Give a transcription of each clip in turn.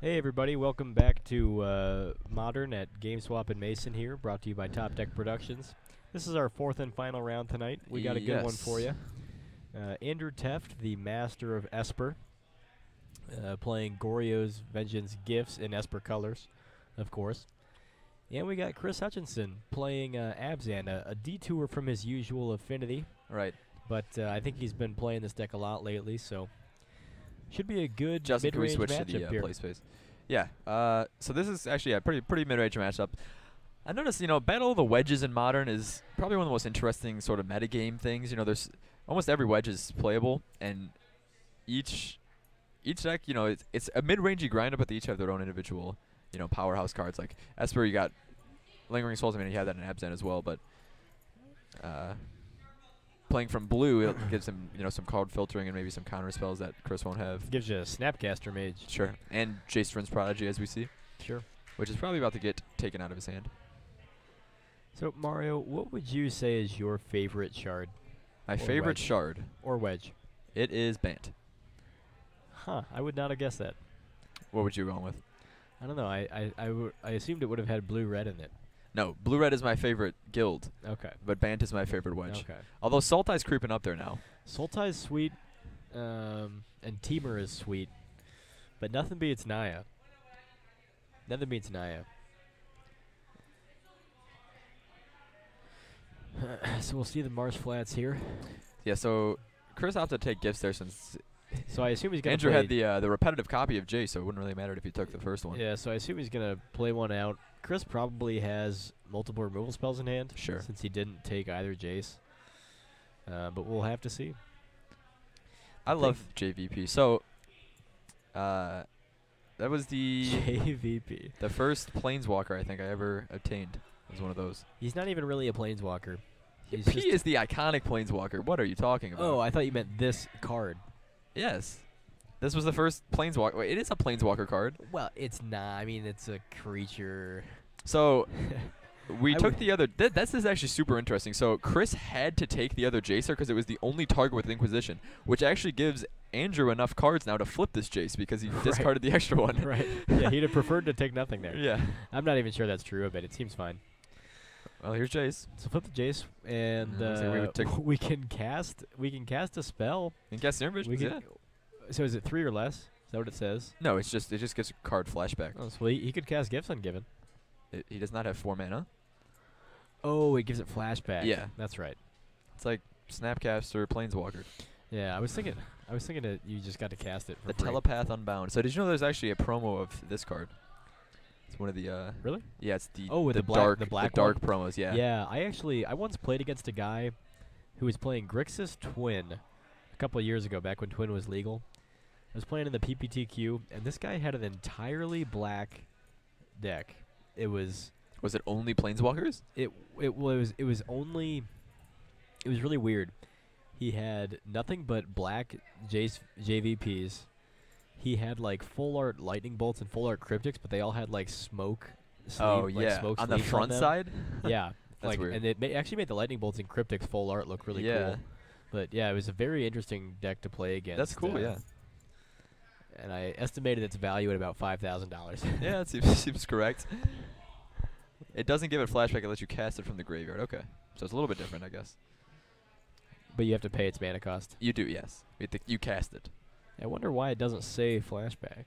Hey everybody, welcome back to Modern at GameSwap Mason here, brought to you by Top Deck Productions. This is our fourth and final round tonight. We got a good one for you. Andrew Tefft, the master of Esper, playing Goryo's Vengeance Gifts in Esper colors, of course. And we got Chris Hutchinson playing Abzan, a detour from his usual affinity. Right. But I think he's been playing this deck a lot lately, so should be a good Justin, can we mid-range switch to matchup the here. play space? Yeah. So this is actually a pretty mid-range matchup. I noticed, Battle of the Wedges in Modern is probably one of the most interesting sort of metagame things. There's almost every wedge is playable, and each deck, it's a mid-rangey grind-up, but they each have their own individual, powerhouse cards. Like Esper, you got Lingering Souls. I mean, you have that in Abzan as well, but playing from blue, it gives him, some card filtering and maybe some counter spells that Chris won't have. Gives you a Snapcaster Mage. Sure. And Jace Vryn's Prodigy, as we see. Sure. Which is probably about to get taken out of his hand. So, Mario, what would you say is your favorite shard? My favorite shard. Or wedge? It is Bant. Huh, I would not have guessed that. What would you go with? I don't know. I assumed it would have had blue-red in it. No, blue-red is my favorite guild. Okay. But Bant is my favorite wedge. Okay. Although Sultai's creeping up there now. Sultai's sweet, and Temur is sweet, but nothing beats Naya. Nothing beats Naya. So we'll see the Mars Flats here. Yeah, so Chris opted to take gifts there since So I assume he's going to Andrew had the repetitive copy of Jace, so it wouldn't really matter if he took the first one. Yeah, so I assume he's going to play one out. Chris probably has multiple removal spells in hand. Sure. Since he didn't take either Jace. But we'll have to see. I love JVP. So, that was the JVP. the first Planeswalker I think I ever obtained. Was one of those. He's not even really a Planeswalker. He's He is the iconic Planeswalker. What are you talking about? Oh, I thought you meant this card. Yes. This was the first Planeswalker. Wait, it is a Planeswalker card. Well, it's not. I mean, it's a creature. So, we took the other... This is actually super interesting. So, Chris had to take the other Jacer because it was the only target with Inquisition, which actually gives Andrew enough cards now to flip this Jace because he discarded the extra one. Right. Yeah, he'd have preferred to take nothing there. Yeah. I'm not even sure that's true, but it seems fine. Well, here's Jace. So flip the Jace, and we can cast a spell. And cast Serum Visions, yeah. So is it 3 or less? Is that what it says? No, it just gives a card flashback. Oh, so he could cast Gifts Ungiven. He does not have 4 mana. Oh, it gives it flashback. Yeah. That's right. It's like Snapcaster Planeswalker. Yeah, I was thinking that you just got to cast it for The free. Telepath Unbound. So did you know there's actually a promo of this card? It's one of the Really? Yeah, it's the with the black dark promos, yeah. Yeah, I once played against a guy who was playing Grixis Twin a couple of years ago, back when Twin was legal. I was playing in the PPTQ, and this guy had an entirely black deck. Was it only Planeswalkers? It was really weird. He had nothing but black JVPs. He had like full art lightning bolts and full art cryptics, but they all had like smoke. Smoke on the front side. Yeah, that's weird. And it actually made the lightning bolts and cryptics full art look really cool. But yeah, it was a very interesting deck to play against. That's cool, yeah. And I estimated its value at about $5,000. Yeah, it seems correct. It doesn't give it flashback; it lets you cast it from the graveyard. Okay, so it's a little bit different, I guess. But you have to pay its mana cost. You do, yes. You cast it. I wonder why it doesn't say flashback.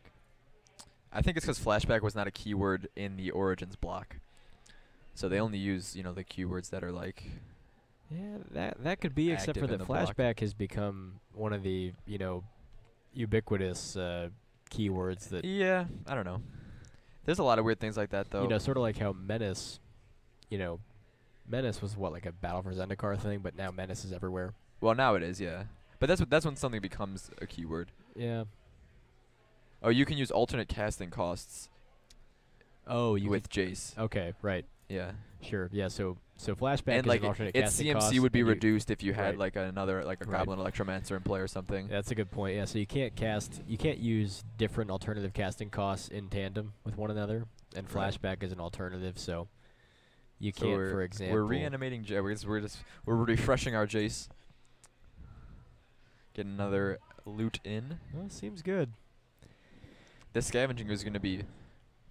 I think it's because flashback was not a keyword in the Origins block. So they only use, the keywords that are like... Yeah, that could be, except for that flashback has become one of the, ubiquitous keywords that... Yeah, I don't know. There's a lot of weird things like that, though. Sort of like how Menace, Menace was like a Battle for Zendikar thing, but now Menace is everywhere. Well, now it is, yeah. But that's when something becomes a keyword. Yeah. Oh, you can use alternate casting costs. Oh, with Jace. Okay, right. Yeah. Sure. Yeah. So flashback and is an alternate casting cost. CMC would be reduced if you had like another a Right. Goblin Electromancer in play or something. That's a good point. Yeah. So you can't use different alternative casting costs in tandem with one another, and flashback is an alternative. So you can't, for example. We're reanimating Jace. We're refreshing our Jace. Get another loot in. Well, seems good. this scavenging is going to be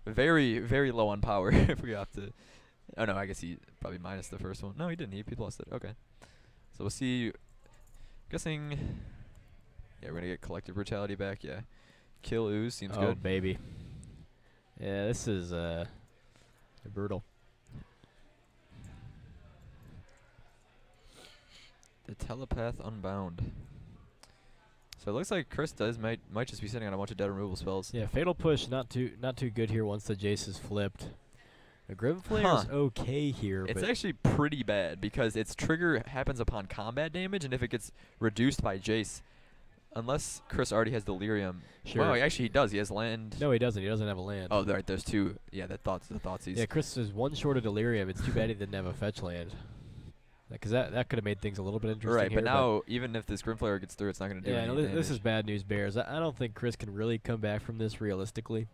very, very low on power if we have to. Oh, no, I guess he probably minus the first one. No, he didn't. He lost it. Okay. So we'll see. Guessing. Yeah, we're going to get collective brutality back. Yeah. Kill ooze seems good. Oh, baby. Yeah, this is brutal. The telepath unbound. So it looks like Chris might just be sitting on a bunch of dead removal spells. Yeah, fatal push not too good here once the Jace is flipped. The Grim Flare is okay here. It's but actually pretty bad because its trigger happens upon combat damage, and if it gets reduced by Jace, unless Chris already has Delirium. Sure. Well, actually he does. He has land. No, he doesn't. He doesn't have a land. Oh, right. There's two. Yeah, the Thoughtseize. Yeah, Chris is one short of Delirium. It's too bad he didn't have a fetch land. Because that could have made things a little bit interesting. Right, but now even if this Grim Flare gets through, it's not going to do anything. Yeah, this is bad news, Bears. I don't think Chris can really come back from this realistically,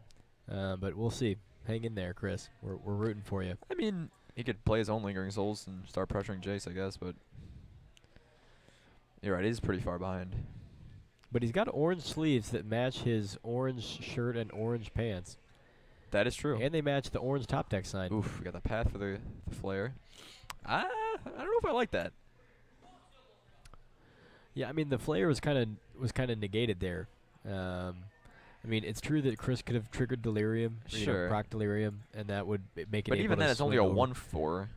but we'll see. Hang in there, Chris. We're rooting for you. I mean, he could play his own Lingering Souls and start pressuring Jace, I guess, but you're right. He's pretty far behind. But he's got orange sleeves that match his orange shirt and orange pants. That is true. And they match the orange top deck sign. Oof, we got the path for the flare. I don't know if I like that. Yeah, I mean the flare was kind of negated there. I mean it's true that Chris could have triggered Delirium, sure, proc Delirium, and that would make it. But even then, it's only a over. 1/4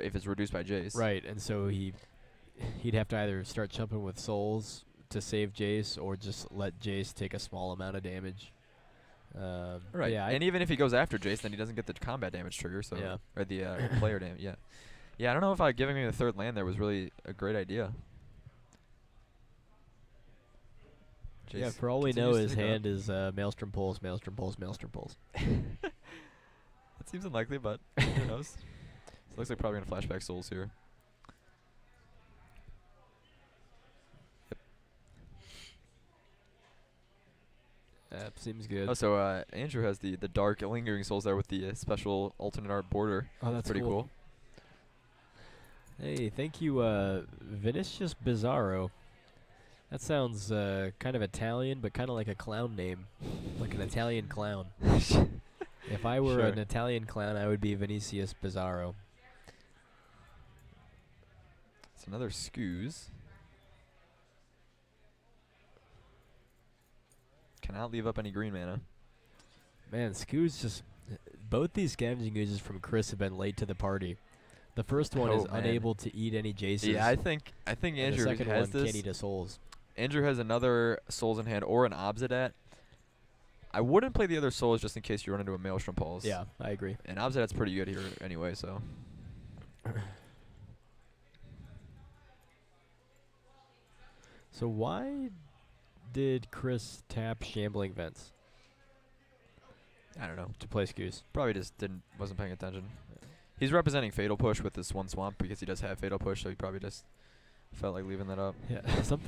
if it's reduced by Jace. Right, and so he'd have to either start chumping with souls to save Jace, or just let Jace take a small amount of damage. Right, yeah, and even if he goes after Jace, then he doesn't get the combat damage trigger, so yeah. Or the player damage. Yeah, yeah. I don't know if giving me the third land there was really a great idea. Jace, yeah, for all we know, his hand is Maelstrom Pulse, Maelstrom Pulse, Maelstrom Pulse. That seems unlikely, but who knows? So it looks like probably going to flashback souls here. That seems good. Oh, so Andrew has the dark lingering souls there with the special alternate art border. Oh, that's pretty cool. Hey, thank you, Vinicius Bizarro. That sounds kind of Italian, but kind of like a clown name, like an Italian clown. If I were an Italian clown, I would be Vinicius Bizarro. It's another Scoos. Cannot leave up any green mana. Man, Scoos just... Both these scavenging oozes from Chris have been late to the party. The first one is unable to eat any Jaces. Yeah, I think Andrew the second has one this. can't eat a Souls. Andrew has another Souls in hand or an Abzan. I wouldn't play the other Souls just in case you run into a Maelstrom Pulse. Yeah, I agree. And Abzan's pretty good here anyway, so... So why did Chris tap Shambling Vents? I don't know. To play Scoos. Probably just wasn't paying attention. He's representing Fatal Push with this one swamp because he does have Fatal Push, so he probably just felt like leaving that up. Yeah.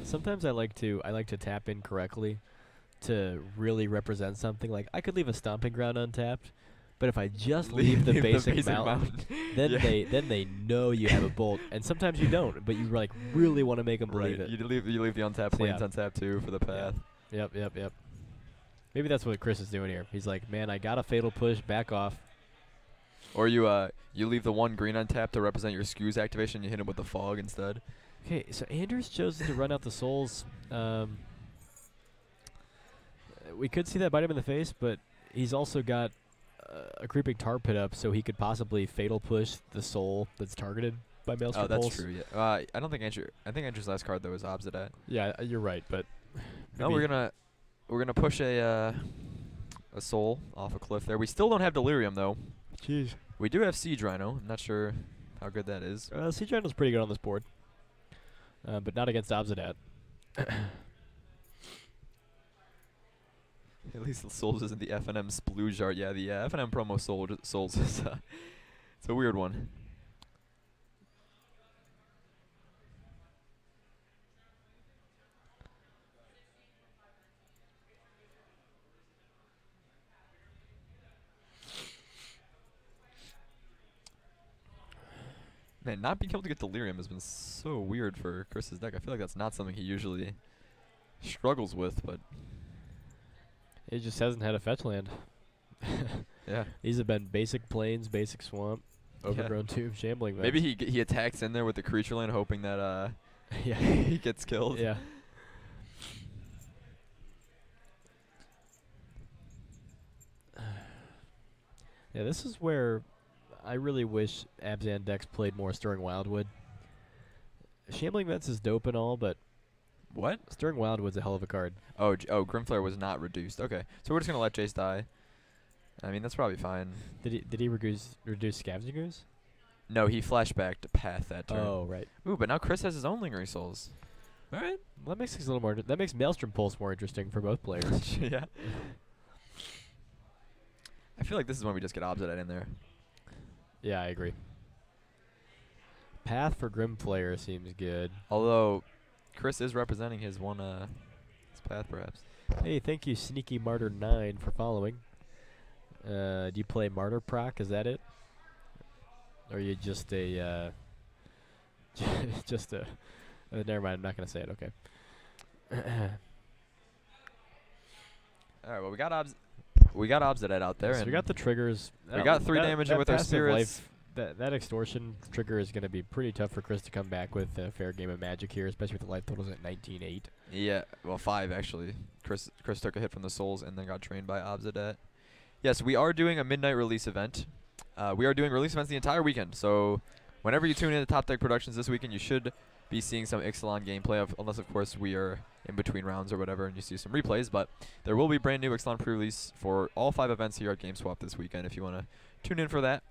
Sometimes I like to tap in correctly to really represent something. Like I could leave a Stomping Ground untapped, but if I just leave the basic mountain, then they know you have a bolt, and sometimes you don't, but you like really want to make them believe it. You leave the untapped plains untapped too for the path. Yep. Maybe that's what Chris is doing here. He's like, man, I got a Fatal Push, back off. Or you leave the one green untapped to represent your Scoos activation. You hit him with the fog instead. Okay, so Andrew's chosen to run out the souls. We could see that bite him in the face, but he's also got a creeping tar pit up, so he could possibly Fatal Push the soul that's targeted by Maelstrom Pulse. Oh, that's true. Yeah. I don't think Andrew. I think Andrew's last card though was Abzan. Yeah, you're right, but no, we're gonna push a soul off a cliff there. We still don't have Delirium though. Jeez. We do have Siege Rhino. I'm not sure how good that is. Siege Rhino's pretty good on this board, but not against Abzan. At least the Souls isn't the FNM splooge art. Yeah, the FNM promo Souls is it's a weird one. Man, not being able to get Delirium has been so weird for Chris's deck. I feel like that's not something he usually struggles with, but... He just hasn't had a fetch land. Yeah. These have been basic plains, basic swamp, overgrown tomb, shambling. Maybe he attacks in there with the creature land, hoping that yeah he gets killed. Yeah. Yeah, this is where I really wish Abzan decks played more Stirring Wildwood. Shambling Vents is dope and all, but what? Stirring Wildwood's a hell of a card. Oh, Grimflare was not reduced. Okay, so we're just gonna let Jace die. I mean, that's probably fine. Did he reduce Scavenging Ooze? No, he flashbacked to Path that turn. Oh, right. Ooh, but now Chris has his own Lingering Souls. All right. Well, that makes things a little more. That makes Maelstrom Pulse more interesting for both players. Yeah. I feel like this is when we just get Obsidian in there. Yeah, I agree. Path for Grimflayer seems good. Although, Chris is representing his one his Path perhaps. Hey, thank you, Sneaky Martyr 9, for following. Do you play Martyr proc? Is that it? Or are you just a just a? Never mind. I'm not gonna say it. Okay. All right. Well, we got Obsidian out there. So and we got the triggers. We got 3 damage with our passive spirits. That extortion trigger is going to be pretty tough for Chris to come back with a fair game of Magic here, especially with the life totals at 19-8. Yeah, well 5 actually. Chris took a hit from the souls and then got trained by Obsidian. Yes, we are doing a midnight release event. We are doing release events the entire weekend. So whenever you tune in to Top Deck Productions this weekend, you should be seeing some Ixalan gameplay, unless of course we are in between rounds or whatever and you see some replays. But there will be brand new Ixalan pre-release for all 5 events here at GameSwap this weekend if you want to tune in for that.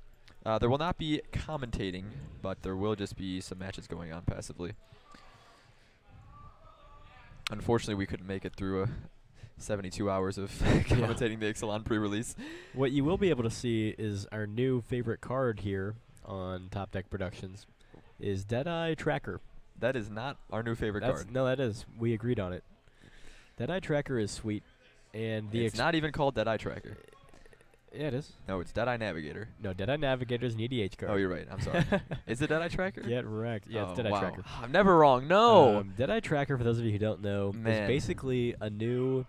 There will not be commentating, but there will just be some matches going on passively. Unfortunately, we couldn't make it through 72 hours of commentating the Ixalan pre-release. What you will be able to see is our new favorite card here on Top Deck Productions is Deadeye Tracker. That is not our new favorite card. No, that is. We agreed on it. Deadeye Tracker is sweet. And it's not even called Deadeye Tracker. Yeah, it is. No, it's Deadeye Navigator. No, Deadeye Navigator is an EDH card. Oh, you're right. I'm sorry. Is it Deadeye Tracker? Yeah, correct. Yeah, it's Deadeye wow. Tracker. I'm never wrong. No. Deadeye Tracker, for those of you who don't know, is basically a new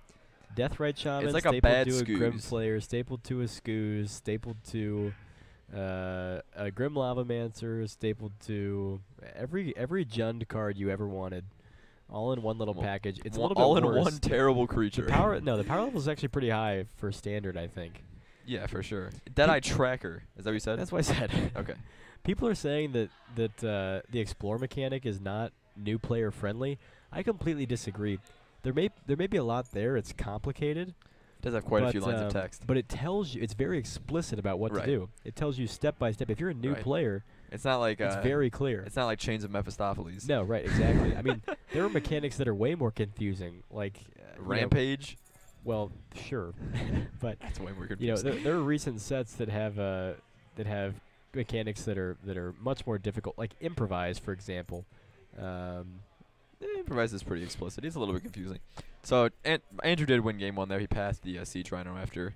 Deathrite Shaman. It's like stapled a bad to Scoos. a Grimflayer, stapled to a Scoos, stapled to a Grim Lavamancer, stapled to every Jund card you ever wanted. All in one little package. It's a little bit all worse. in one terrible creature. The power level is actually pretty high for standard, I think. Yeah, for sure. Deadeye Tracker. Is that what you said? That's what I said. Okay. People are saying that the explore mechanic is not new player friendly. I completely disagree. There may be a lot there. It's complicated. It does have quite a few lines of text. But it tells you. It's very explicit about what to do. It tells you step by step. If you're a new player, it's not like it's very clear. It's not like Chains of Mephistopheles. No, right, exactly. I mean, there are mechanics that are way more confusing, like Rampage. Well, sure, but that's way more confusing. there are recent sets that have mechanics that are much more difficult, like Improvise, for example. Improvise is pretty explicit. He's a little bit confusing. So Andrew did win game 1 there. He passed the Siege Rhino after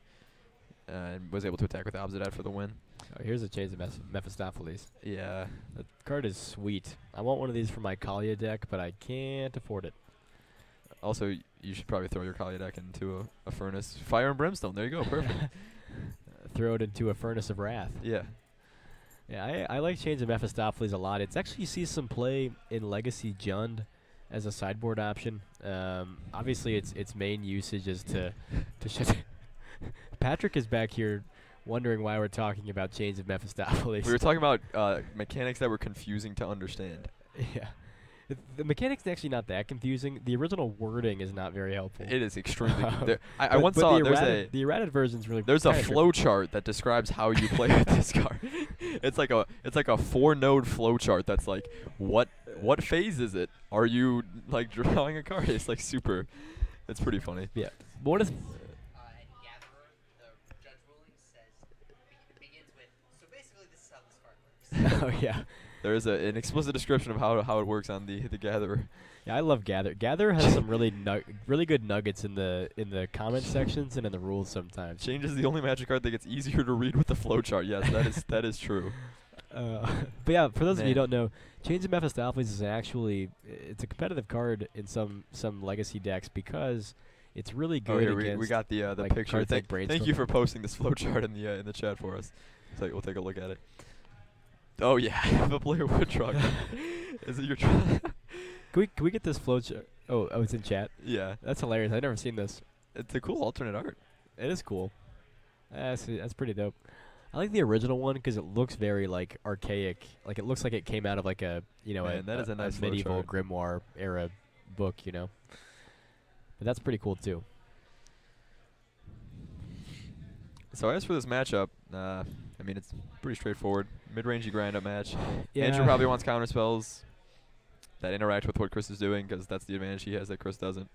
and was able to attack with Abzan for the win. Oh, here's a Chains of Mephistopheles. Yeah. The card is sweet. I want one of these for my Kalia deck, but I can't afford it. Also, you should probably throw your Kalia deck into a furnace. Fire and Brimstone. There you go. Perfect. Throw it into a Furnace of Wrath. Yeah. Yeah, I like Chains of Mephistopheles a lot. It's actually, you see some play in Legacy Jund as a sideboard option. Obviously, its main usage is to shut. Patrick is back here wondering why we're talking about Chains of Mephistopheles. We were talking about mechanics that were confusing to understand. Yeah. The mechanics are actually not that confusing. The original wording is not very helpful. It is extremely. I once saw the errated version is really. There's a flow chart that describes how you play with this card. It's like a 4-node flow chart that's like what phase is it? Are you like drawing a card? It's like super. It's pretty funny. Yeah. But what is? Oh yeah. There is an explicit description of how it works on the Gatherer. Yeah, I love Gather. Gather has some really good nuggets in the comment sections and in the rules sometimes. Change is the only Magic card that gets easier to read with the flowchart. Yes, that is true. But yeah, for those of you who don't know, Chains of Mephistopheles is actually it's a competitive card in some legacy decks because It's really good. Oh, here against we got the like picture. cards like Thank you for posting this flowchart in the chat for us. So we'll take a look at it. Oh yeah, if a player would truck. Is it your truck? Can we get this flowchart? Oh, it's in chat. Yeah, That's hilarious. I've never seen this. it's a cool alternate art. It is cool. That's pretty dope. I like the original one because it looks very like archaic. Like it looks like it came out of like a Man, that is a nice medieval flowchart. grimoire era book. But that's pretty cool too. So as for this matchup, I mean it's pretty straightforward. Mid-rangey grind-up match. Yeah. Andrew probably wants counter spells that interact with what Chris is doing because that's the advantage he has that Chris doesn't.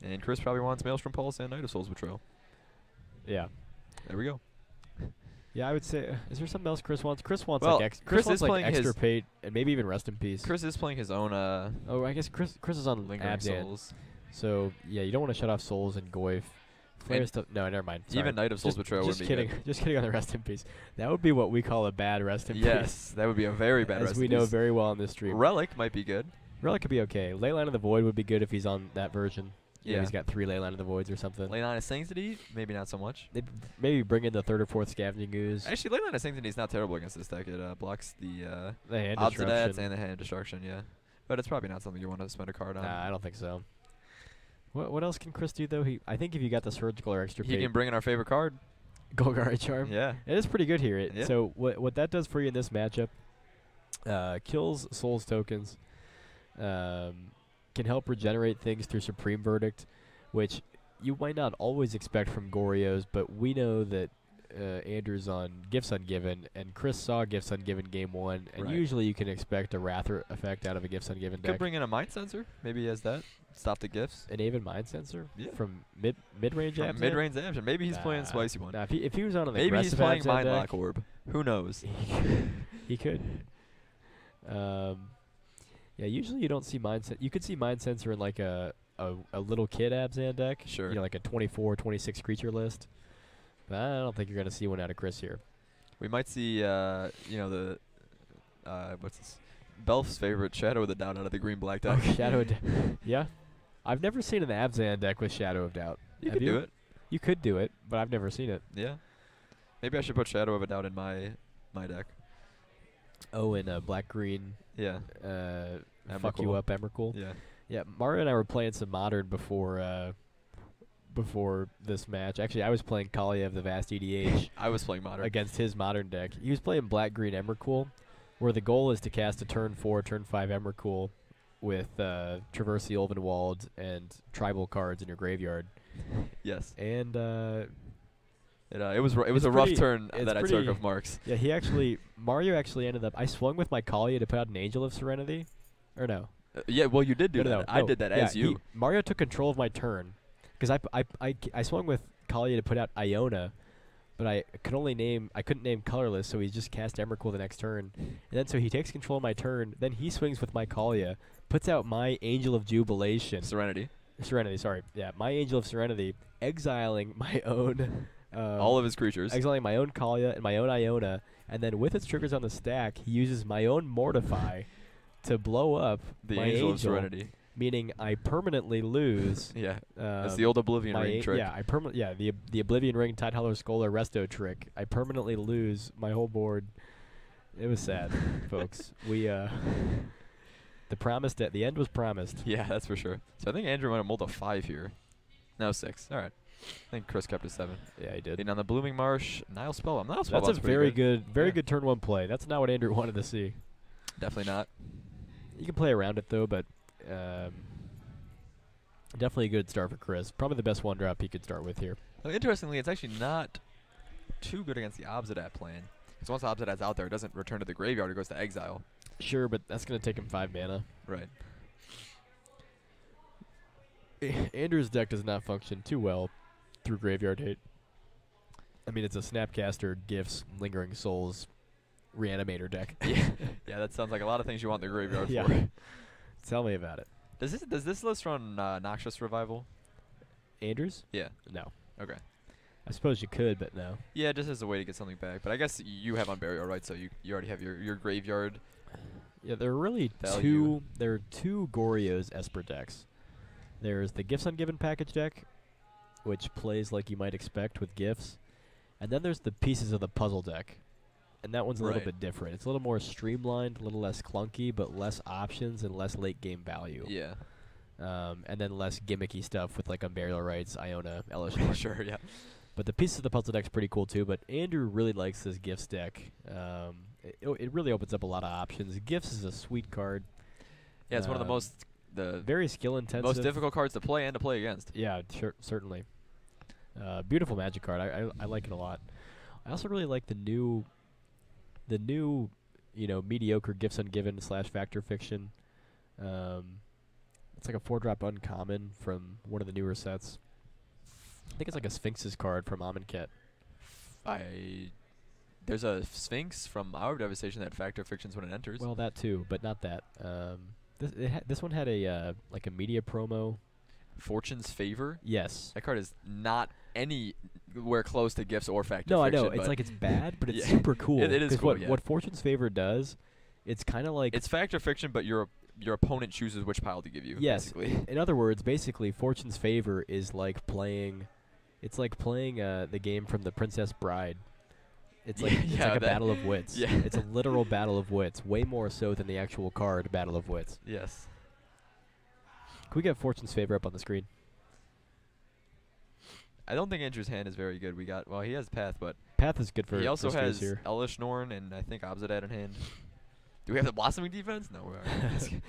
And Chris probably wants Maelstrom Pulse and Knight of Souls Betrayal. Yeah. There we go. Yeah, I would say. Is there something else Chris wants? Chris wants Well, like Chris wants is like playing extra his- pay and maybe even rest in peace. Chris is playing his own Oh, I guess Chris is on Lingering Abzan. Souls. So yeah, you don't want to shut off Souls and Goyf. Flare And stuff. No, never mind. Sorry. Even Knight of Souls Betrayal would Just be kidding. good. Just kidding on the rest in peace. That would be what we call a bad rest in peace. Yes, that would be a very bad As rest we in know peace. very well on this stream. Relic might be good. Relic could be okay. Leyline of the Void would be good if he's on that version. Yeah. He's got 3 Leyline of the Voids or something. Leyline of Sanctity, maybe not so much. They'd maybe bring in the 3rd or 4th Scavenging Ooze. Actually, Leyline of Sanctity is not terrible against this deck. It blocks the The hand Abzadats disruption. and the Hand Destruction, yeah. But it's probably not something you want to spend a card on. Nah, I don't think so. What else can Chris do though? I think if you got the surgical or extra He pay, can bring in our favorite card. Golgari Charm. Yeah. It is pretty good here. Yeah. So what that does for you in this matchup, kills Souls tokens, can help regenerate things through Supreme Verdict, which you might not always expect from Goryos, but we know that Andrew's on Gifts Ungiven, and Chris saw Gifts Ungiven game 1, and Right. usually you can expect a Wrath effect out of a Gifts Ungiven Could deck. bring in a Mind Sensor. Maybe he has that. Stop the gifts. An Aven Mind Sensor Yeah. from mid-range From Abzan? mid-range Abzan. Maybe he's playing Nah. spicy one. Nah, if he was on an Maybe he's aggressive playing Abzan Mind deck, Lock Orb. Who knows? He could. Yeah, usually you don't see you could see Mind Sensor in like a little kid Abzan deck. Sure. Like a 24, 26 creature list. But I don't think you're going to see one out of Chris here. We might see, the what's this? Belf's favorite Shadow of the Doubt out of the green-black deck. Shadow of Yeah. I've never seen an Abzan deck with Shadow of Doubt. You Have could do it. You could do it, but I've never seen it. Yeah. Maybe I should put Shadow of a Doubt in my deck. Oh, and black-green Yeah. fuck you up Emrakul. Yeah. Yeah, Mario and I were playing some Modern before this match. Actually, I was playing Kaliev the Vast EDH I was playing Modern. against his Modern deck. He was playing black-green Emrakul, where the goal is to cast a turn 4, turn 5 Emrakul with Traverse the Ulvenwald and tribal cards in your graveyard. Yes. And It was It's a rough pretty- turn it's that I took pretty- of Mark's. yeah, Mario actually ended up. I swung with my Kalia to put out an Angel of Serenity, or no? Yeah, well, you did do No, that. no, I no. did that Yeah, as you. Mario took control of my turn, because I swung with Kalia to put out Iona, but I couldn't name colorless, so he just cast Emrakul the next turn, and then so he takes control of my turn. Then he swings with my Kalia, puts out my Angel of Jubilation, Serenity. my Angel of Serenity, exiling my own. All of his creatures. Exiling my own Kalia and my own Iona, and then with its triggers on the stack, he uses my own Mortify to blow up The my Angel of Serenity. meaning I permanently lose. Yeah. That's the old Oblivion Ring trick. Yeah, the Oblivion Ring, Tidehollow Scholar Resto trick. I permanently lose my whole board. It was sad, folks. We the end was promised. Yeah, that's for sure. So I think Andrew might have mulled a 5 here. No, 6. All right. I think Chris kept a 7. Yeah, he did. And on the Blooming Marsh, Nile Spellbound. Nile Spellbound's That's a pretty very Yeah. good turn 1 play. That's not what Andrew wanted to see. Definitely not. You can play around it though, but definitely a good start for Chris. Probably the best 1-drop he could start with here. Well, interestingly, it's actually not too good against the Abzadat plan. Because once Abzadat's out there, it doesn't return to the graveyard. It goes to exile. Sure, but that's going to take him 5 mana. Right. Andrew's deck does not function too well through Graveyard Hate. I mean, it's a Snapcaster, Gifts, Lingering Souls, Reanimator deck. Yeah, that sounds like a lot of things you want in the graveyard Yeah. for. Tell me about it. Does this list run Noxious Revival? Andrews? Yeah. No. Okay. I suppose you could, but no. Yeah, just as a way to get something back. But I guess you have Unburial, right? So you already have your graveyard. Yeah, there are really Value. two Goryos Esper decks. There's the Gifts Ungiven package deck, which plays like you might expect with gifts. And then there's the pieces of the puzzle deck. And that one's a little bit different. It's a little more streamlined, a little less clunky, but less options and less late game value. Yeah. And then less gimmicky stuff with like Unburial Rights, Iona, Elish. Sure, yeah. But the pieces of the puzzle deck's pretty cool too. But Andrew really likes this gifts deck. It really opens up a lot of options. Gifts is a sweet card. Yeah, it's one of the very skill intensive, most difficult cards to play and to play against. Yeah, certainly. Beautiful Magic card. I like it a lot. I also really like the new, mediocre Gifts Ungiven / Factor Fiction. It's like a 4-drop uncommon from one of the newer sets. I think it's like a Sphinx's card from Amonkhet. There's a Sphinx from our Devastation that Factor Fictions when it enters. Well, that too, but not that. This one had a like a media promo. Fortune's Favor? Yes. That card is not anywhere close to Gifts or Factor No, Fiction. I know. It's like it's bad, but it's super cool. It is cool, what Fortune's Favor does, it's kind of like... It's Factor Fiction, but your opponent chooses which pile to give you, basically. In other words, basically, Fortune's Favor is like playing... It's like playing the game from The Princess Bride. It's like it's like a battle of wits. Yeah. It's a literal battle of wits, way more so than the actual card Battle of Wits. Yes. Can we get Fortune's Favor up on the screen? I don't think Andrew's hand is very good. He has Path, but Path is good for. He also has here. Elish Norn and I think Abzan in hand. Do we have the Blossoming Defense? No, we aren't.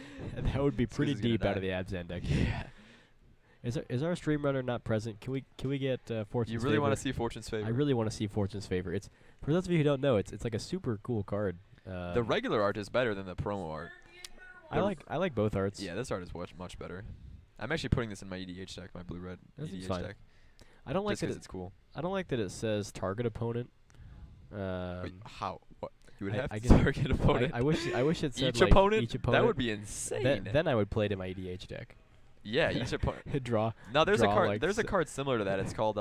That would be pretty deep out of the Abzan deck. Yeah. Is our stream runner not present? Can we get Fortune's Favor? You really want to see Fortune's Favor? I really want to see Fortune's Favor. It's for those of you who don't know, it's like a super cool card. The regular art is better than the promo art. I like both arts. Yeah, this art is much better. I'm actually putting this in my EDH deck, my blue-red EDH deck. I don't like that it's cool. I don't like that it says target opponent. Wait, how? What? You would have to guess target opponent. I wish it said each like opponent. Each opponent. That would be insane. Then I would play it in my EDH deck. Yeah, each opponent. Draw. No, there's draw a card. like There's a card similar to that. It's called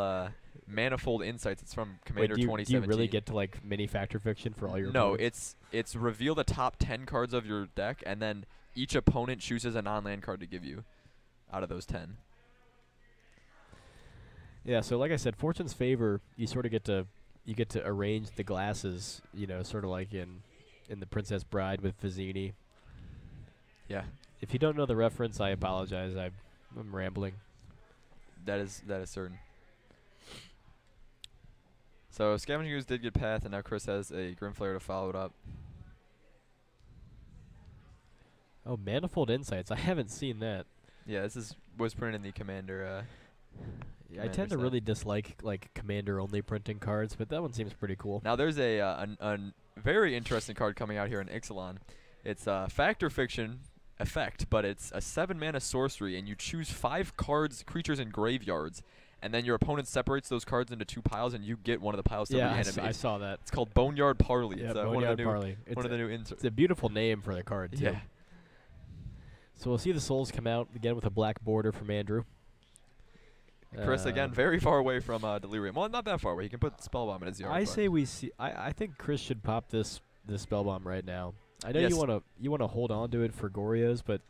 Manifold Insights. It's from Commander 2017. Do you really get to like mini Factor Fiction for all your? No, opponents? it's reveal the top 10 cards of your deck, and then each opponent chooses a non-land card to give you out of those 10. Yeah, so like I said, Fortune's Favor, you sort of get to arrange the glasses, sort of like in The Princess Bride with Vizzini. Yeah. If you don't know the reference, I apologize. I'm rambling. That is certain. So Scavenging Ooze did get Path, and now Chris has a Grimflare to follow it up. Oh, Manifold Insights. I haven't seen that. Yeah, was printed in the Commander. Yeah, I tend to really dislike like Commander-only printing cards, but that one seems pretty cool. Now there's a very interesting card coming out here in Ixalan. It's a Factor Fiction effect, but it's a 7-mana sorcery, and you choose 5 creatures in graveyards, and then your opponent separates those cards into 2 piles, and you get one of the piles to reanimate. I saw that. It's called Boneyard Parley. Yeah, it's Boneyard Parley. One of the new inserts. It's a beautiful name for the card, too. Yeah. So we'll see the souls come out again with a black border from Andrew. Chris, again, very far away from Delirium. Well, not that far away. He can put Spellbomb in his yard. I think Chris should pop this Spellbomb right now. I know Yes. you wanna hold on to it for Goryos, but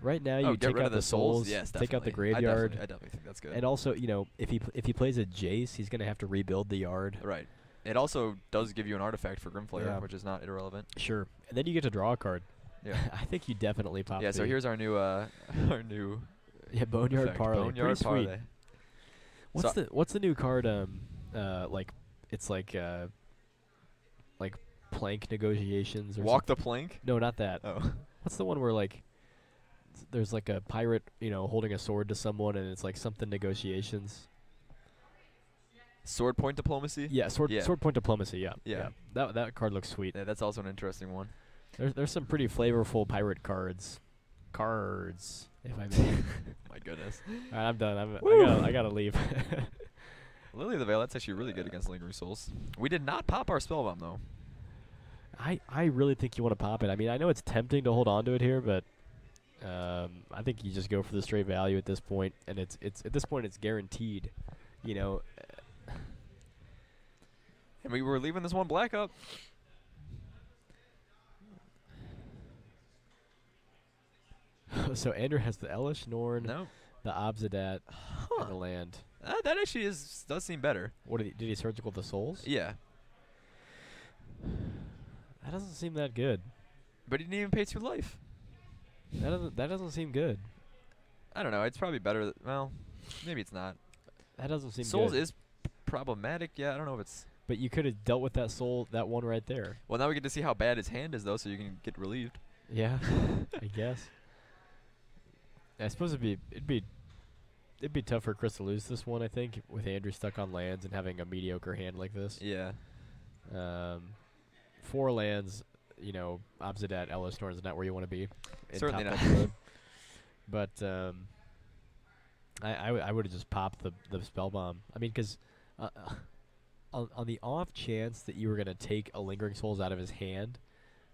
right now you get take rid out of the souls, yes, take out the definitely. graveyard. I definitely think that's good. And also, if he plays a Jace, he's gonna have to rebuild the yard. Right. It also does give you an artifact for Grimflare, Yeah. which is not irrelevant. Sure. And then you get to draw a card. Yeah. I think you definitely pop. Yeah. So here's our new Boneyard effect. Parley. Boneyard Pretty sweet. Parley. What's the new card? It's like plank negotiations. Or Walk the plank. No, not that. Oh. What's the one where there's like a pirate, holding a sword to someone, and it's like something negotiations. Sword point diplomacy. Yeah, sword point diplomacy. Yeah. Yeah. That card looks sweet. Yeah, that's also an interesting one. There's some pretty flavorful pirate cards. If I may. My goodness. All right, I'm done. I gotta leave. Lily of the Veil, that's actually really good against Lingering Souls. We did not pop our Spellbomb, though. I really think you want to pop it. I mean, I know it's tempting to hold on to it here, but I think you just go for the straight value at this point, and it's at this point it's guaranteed. And we were leaving this one black up. So Andrew has the Elish Norn, No. the Abzadat, and the land. That actually does seem better. What did he surgical the souls? Yeah. That doesn't seem that good. But he didn't even pay 2 life. That doesn't seem good. I don't know. It's probably better. Well, maybe it's not. That doesn't seem Souls good. is problematic. Yeah, I don't know if it's. But you could have dealt with that that one right there. Well, now we get to see how bad his hand is, though, so you can get relieved. Yeah, I guess. I suppose it'd be tough for Chris to lose this one. I think with Andrew stuck on lands and having a mediocre hand like this. Yeah. 4 lands, Abzan, Ellis Norn is not where you want to be. Certainly not. But I would have just popped the spell bomb. I mean, because on the off chance that you were gonna take a Lingering Souls out of his hand,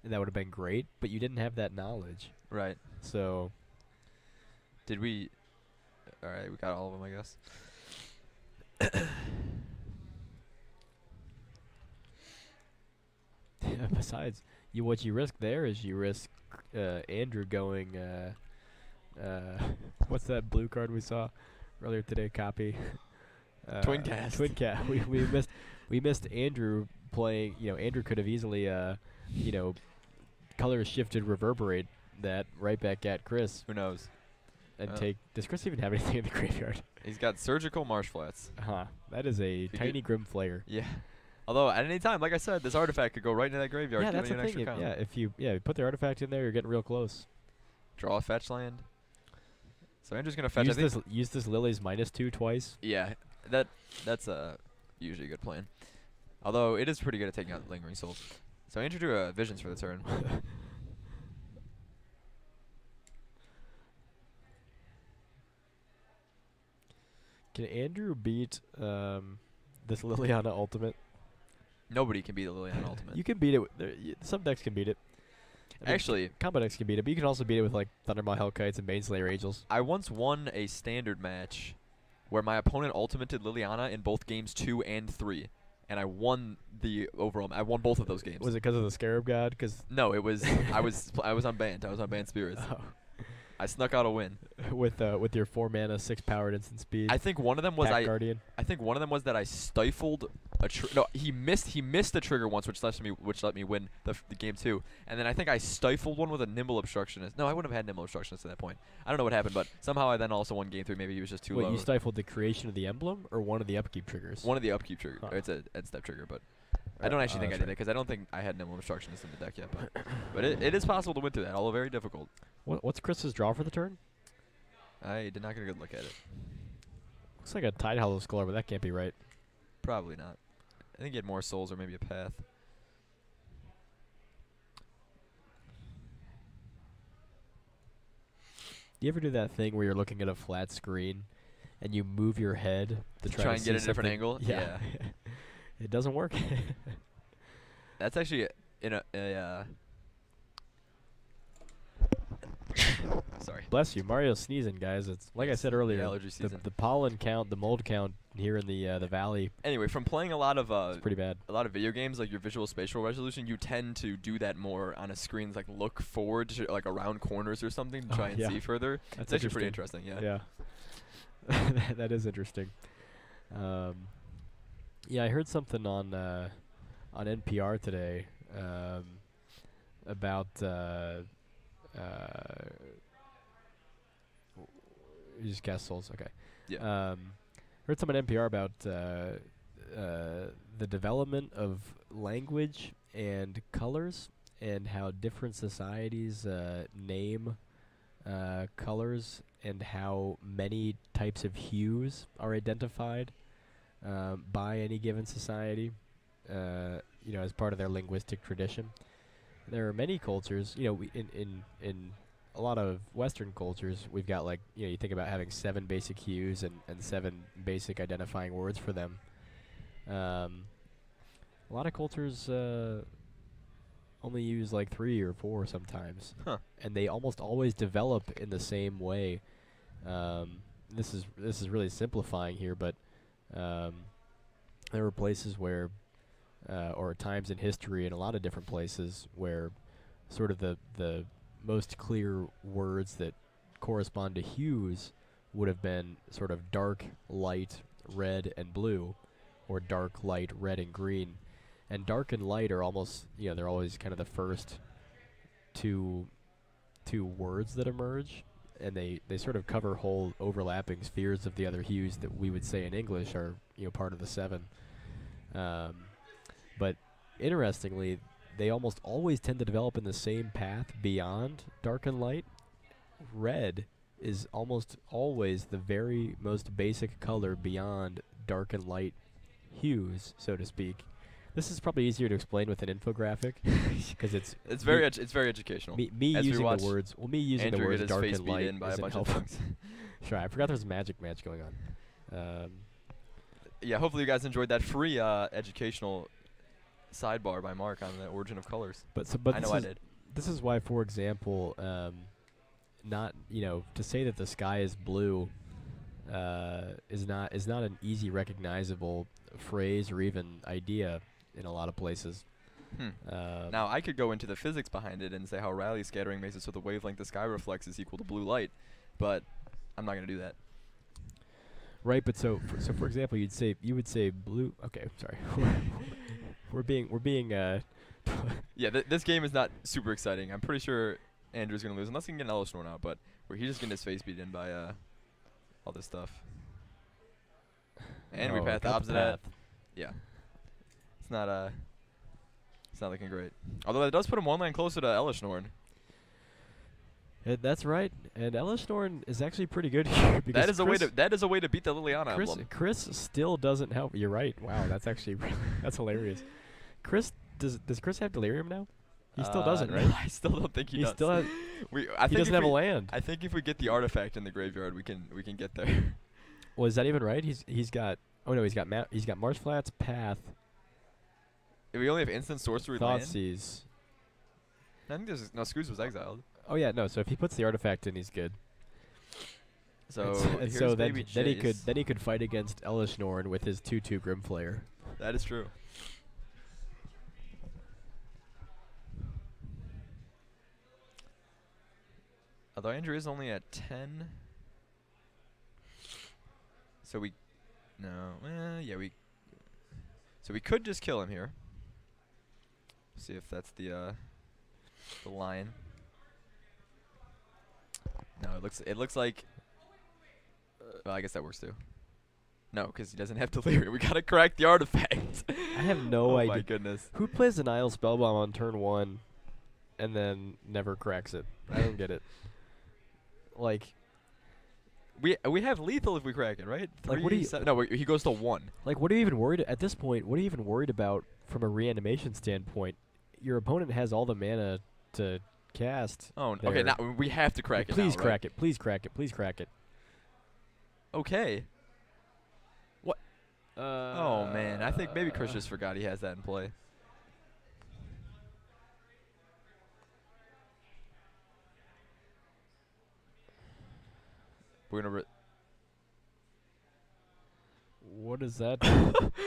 and that would have been great. But you didn't have that knowledge. Right. So. Did we? All right, we got all of them, I guess. Besides, what you risk there is you risk Andrew going. What's that blue card we saw earlier today? Copy. Twin cast. Twin cast. We missed Andrew playing. Andrew could have easily color shifted reverberate that right back at Chris. Who knows? And take. Does Chris even have anything in the graveyard? He's got surgical marsh flats. That is a tiny Grim Flayer. Yeah. Although at any time, like I said, this artifact could go right into that graveyard. Yeah, that's the thing. If you put the artifact in there, you're getting real close. Draw a fetch land. So Andrew's gonna fetch. Use this Lily's -2 twice. Yeah, that's usually a good plan. Although it is pretty good at taking out Lingering Souls. So Andrew drew Visions for the turn. Can Andrew beat this Liliana Ultimate? Nobody can beat the Liliana Ultimate. You can beat it. Some decks can beat it. Actually, combo decks can beat it, but you can also beat it with like Thundermaw Hellkites and Baneslayer Angels. I once won a standard match where my opponent ultimated Liliana in both games 2 and 3, and I won the overall. I won both of those games. Was it because of the Scarab God? No, it was. I was unbanned. I was on banned spirits. Oh. I snuck out a win with your 4 mana 6 powered instant speed. I think one of them was Guardian. I think one of them was that I stifled a no. He missed the trigger once, which let me win the game 2. And then I think I stifled one with a Nimble Obstructionist. No, I wouldn't have had Nimble Obstructionist at that point. I don't know what happened, but somehow I then also won game 3. Maybe he was just too low. Wait, you stifled the creation of the emblem or one of the upkeep triggers? One of the upkeep triggers. It's a end step trigger, but. I don't actually think I did that because I don't think I had Nimble Obstructionist in the deck yet. But it is possible to win through that, although very difficult. What's Chris's draw for the turn? I did not get a good look at it. Looks like a Tide Hollow Sculler, but that can't be right. Probably not. I think he had more souls or maybe a path. Do you ever do that thing where you're looking at a flat screen and you move your head to try and get a different angle? Yeah. It doesn't work. That's actually in a sorry. Bless you. Mario's sneezing, guys. It's like I said earlier, allergy season. The pollen count, the mold count here in the valley. Anyway, from playing a lot of it's pretty bad. A lot of video games, like your visual spatial resolution, you tend to do that more on a screen, like look forward to like around corners or something to try and see further. That's actually pretty interesting. Yeah. Yeah. That is interesting. Yeah, I heard something on NPR today about you just cast souls, okay. Yeah. Heard something on NPR about the development of language and colors and how different societies name colors and how many types of hues are identified by any given society, as part of their linguistic tradition. There are many cultures, in a lot of Western cultures, we've got you think about having 7 basic hues and 7 basic identifying words for them. A lot of cultures only use 3 or 4 sometimes, and they almost always develop in the same way. This is really simplifying here, but there were places where, or times in history in a lot of different places where sort of the most clear words that correspond to hues would have been sort of dark, light, red, and blue, or dark, light, red, and green. And dark and light are almost, they're always kind of the first two words that emerge, and they sort of cover whole overlapping spheres of the other hues that we would say in English are part of the 7. But interestingly, they almost always tend to develop in the same path beyond dark and light. Red is almost always the very most basic color beyond dark and light hues, so to speak. This is probably easier to explain with an infographic because it's very educational. Me using the words. Well, me using Andrew the words dark face and light in by a isn't bunch of helpful. things. Sure, I forgot there was a magic match going on. Yeah, hopefully you guys enjoyed that free educational sidebar by Mark on the origin of colors. But I know I did. This is why, for example, not to say that the sky is blue is not an easy recognizable phrase or even idea in a lot of places. Now I could go into the physics behind it and say how Rayleigh scattering makes it so the wavelength the sky reflects is equal to blue light, but I'm not going to do that. Right, but so for example, you would say blue. Okay, sorry. we're being Yeah, this game is not super exciting. I'm pretty sure Andrew's going to lose unless he can get an Elishnorn out, but he's just getting his face beat in by all this stuff. And we path Abzan. Yeah. It's not looking great. Although that does put him one line closer to Elishnorn. That's right, and Elishnorn is actually pretty good here. Because that is a way to beat the Liliana emblem. Chris still doesn't help. You're right. Wow, that's actually that's hilarious. Chris does Chris have Delirium now? He still doesn't, right? No, I still don't think he does. Still has. He doesn't have a land. I think if we get the artifact in the graveyard, we can get there. Well, is that even right? He's got. Oh no, he's got Marsh Flats, Path. If we only have instant sorcery land. Thoughtseize. I think there's no Scoots was exiled. Oh yeah, no. So if he puts the artifact in, he's good. So then he could fight against Elishnorn with his 2/2 Grimflayer. That is true. Although Andrew is only at 10. So we could just kill him here. See if that's the line. No, it looks like. Well, I guess that works too. No, because he doesn't have Delirium. We gotta crack the artifact. I have no idea. Oh my goodness. Who plays the Nile Spellbomb on turn 1 and then never cracks it? I don't get it. Like, we have lethal if we crack it, right? Like, what do you? No, he goes to 1. Like, what are you even worried at this point? What are you even worried about from a reanimation standpoint? Your opponent has all the mana to cast. Oh, okay. Now we have to crack it. Please crack it. Please crack it. Please crack it. Okay. What? Oh man, I think maybe Chris just forgot he has that in play. We're gonna. What is that?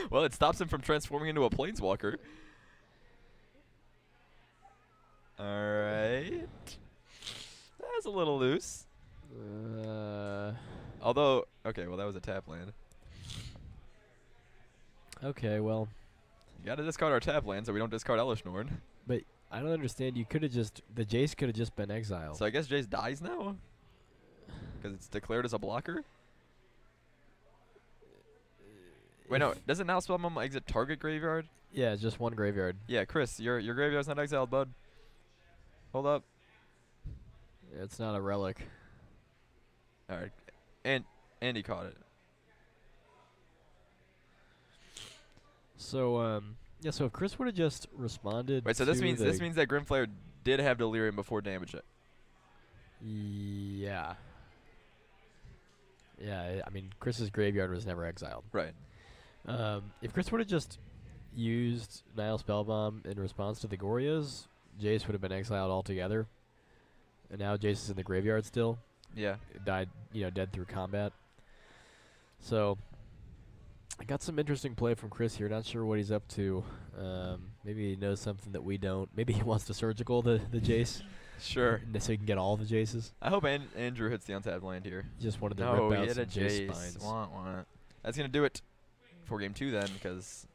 Well, it stops him from transforming into a planeswalker. All right. That's a little loose. Although, okay, well that was a tap land. Okay, well. You gotta discard our tap land so we don't discard Elishnorn. But I don't understand. You could have the Jace could have just been exiled. So I guess Jace dies now? Because it's declared as a blocker? Wait, no. Doesn't now Spellbomb exit target graveyard? Yeah, just one graveyard. Yeah, Chris, your graveyard's not exiled, bud. Hold up. It's not a relic. All right. And he caught it. So, yeah, so if Chris would have just responded. Wait, so this means that Grimflayer did have Delirium before damage it. Yeah. Yeah, I mean, Chris's graveyard was never exiled. Right. If Chris would have just used Nile Spellbomb in response to the Goryos, Jace would have been exiled altogether. And now Jace is in the graveyard still. Yeah. Died, dead through combat. So, I got some interesting play from Chris here. Not sure what he's up to. Maybe he knows something that we don't. Maybe he wants to surgical the Jace. Sure. So he can get all the Jaces. I hope Andrew hits the untapped land here. Just wanted to no, rip out he hit some a Jace Jace. spines. Want. that's going to do it for game 2 then, because